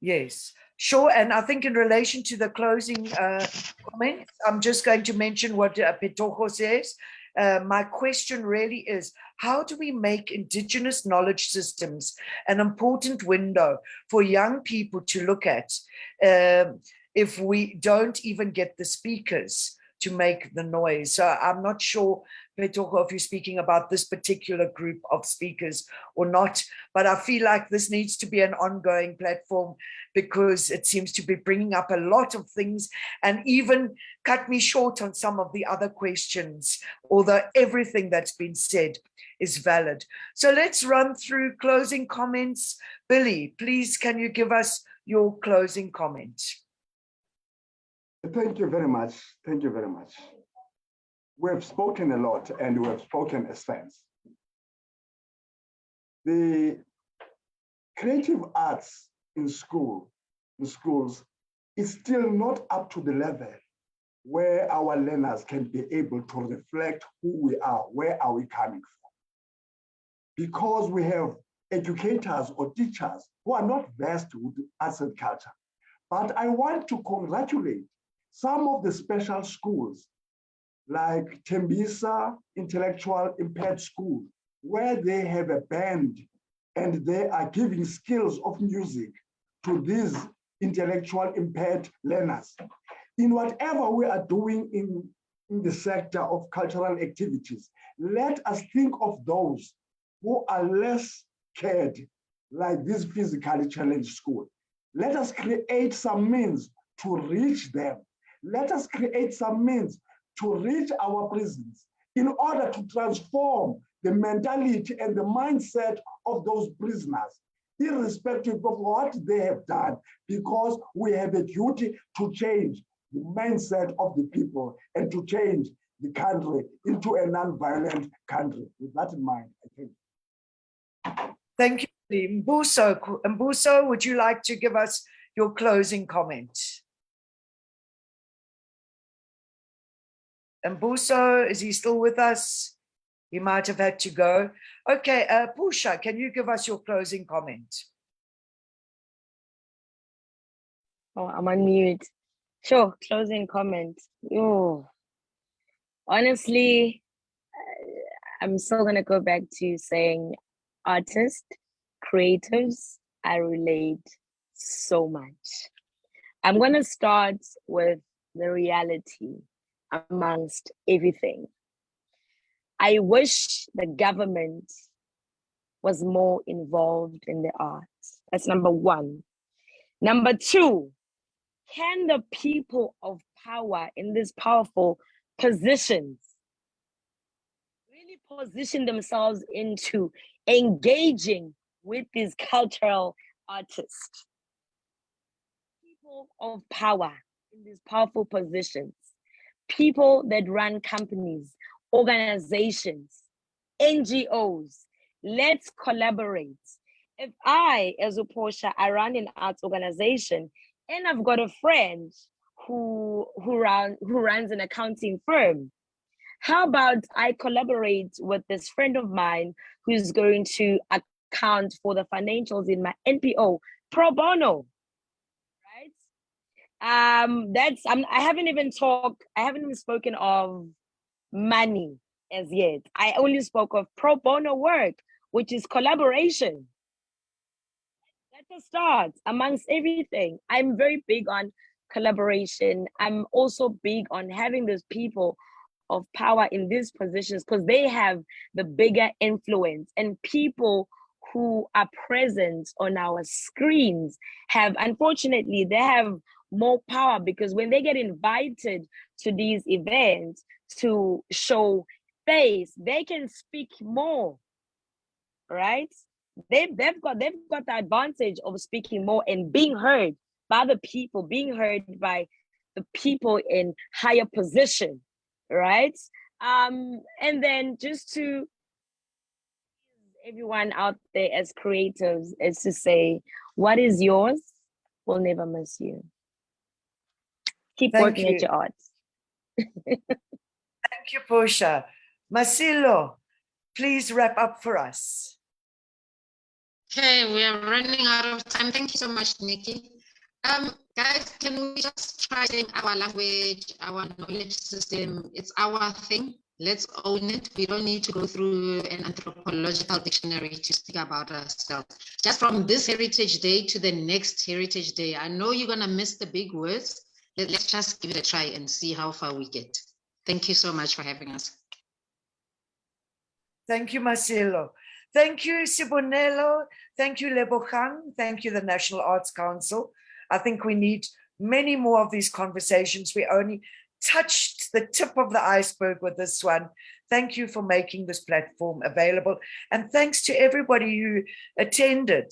Yes, sure. And I think in relation to the closing comments, I'm just going to mention what Petojo says. My question really is, how do we make Indigenous knowledge systems an important window for young people to look at if we don't even get the speakers to make the noise? So I'm not sure, Petojo, if you're speaking about this particular group of speakers or not, but I feel like this needs to be an ongoing platform because it seems to be bringing up a lot of things and even cut me short on some of the other questions, although everything that's been said is valid. So let's run through closing comments. Billy, please, can you give us your closing comment? Thank you very much. Thank you very much. We have spoken a lot and we have spoken a sense. The creative arts in schools is still not up to the level where our learners can be able to reflect who we are, where are we coming from. Because we have educators or teachers who are not versed with arts and culture. But I want to congratulate some of the special schools like Tembisa Intellectual Impaired School, where they have a band and they are giving skills of music to these intellectual impaired learners. In whatever we are doing in the sector of cultural activities, let us think of those who are less cared, like this physically challenged school. Let us create some means to reach them. Let us create some means to reach our prisons in order to transform the mentality and the mindset of those prisoners, irrespective of what they have done, because we have a duty to change the mindset of the people and to change the country into a non-violent country. With that in mind, I think. Thank you. Mbuso, would you like to give us your closing comment? Mbuso, is he still with us? He might have had to go. Okay, Pusha, can you give us your closing comment? Oh, I'm on mute. Sure, closing comment. Oh, honestly, I'm still gonna go back to saying artists, creatives, I relate so much. I'm gonna start with the reality amongst everything. I wish the government was more involved in the arts. That's number one. Number two, can the people of power in these powerful positions really position themselves into engaging with these cultural artists? People of power in these powerful positions, people that run companies, organizations, NGOs, let's collaborate. If I, as a Portia, I run an arts organization and I've got a friend who runs an accounting firm, how about I collaborate with this friend of mine who's going to account for the financials in my NPO pro bono, right? I haven't even spoken of money as yet. I only spoke of pro bono work, which is collaboration. That's a start amongst everything. I'm very big on collaboration. I'm also big on having those people of power in these positions because they have the bigger influence, and people who are present on our screens have, unfortunately, they have more power, because when they get invited to these events to show face, they can speak more, right? They've got the advantage of speaking more and being heard by the people, being heard by the people in higher position, right? And then just to everyone out there as creatives is to say, what is yours will never miss you. Keep Thank working at you. your art. Thank you, Portia. Masilo, please wrap up for us. Okay, we are running out of time. Thank you so much, Nikki. Guys, can we just try saying our language, our knowledge system? It's our thing. Let's own it. We don't need to go through an anthropological dictionary to speak about ourselves. Just from this Heritage Day to the next Heritage Day, I know you're going to miss the big words. Let's just give it a try and see how far we get. Thank you so much for having us. Thank you, Masilo. Thank you, Sibonelo. Thank you, Lebogang. Thank you, the National Arts Council. I think we need many more of these conversations. We only touched the tip of the iceberg with this one. Thank you for making this platform available. And thanks to everybody who attended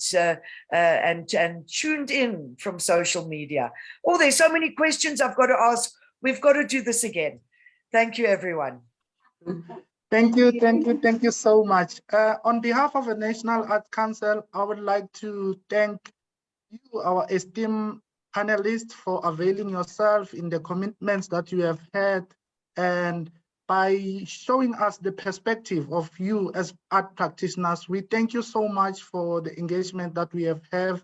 and tuned in from social media. Oh, there's so many questions I've got to ask. We've got to do this again. Thank you, everyone. Thank you so much. On behalf of the National Arts Council, I would like to thank you, our esteemed panelists, for availing yourself in the commitments that you have had and by showing us the perspective of you as art practitioners. We thank you so much for the engagement that we have had,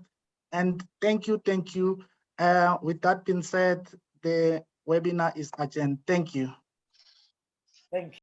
and thank you. With that being said, the webinar is adjourned. Thank you. Thank you.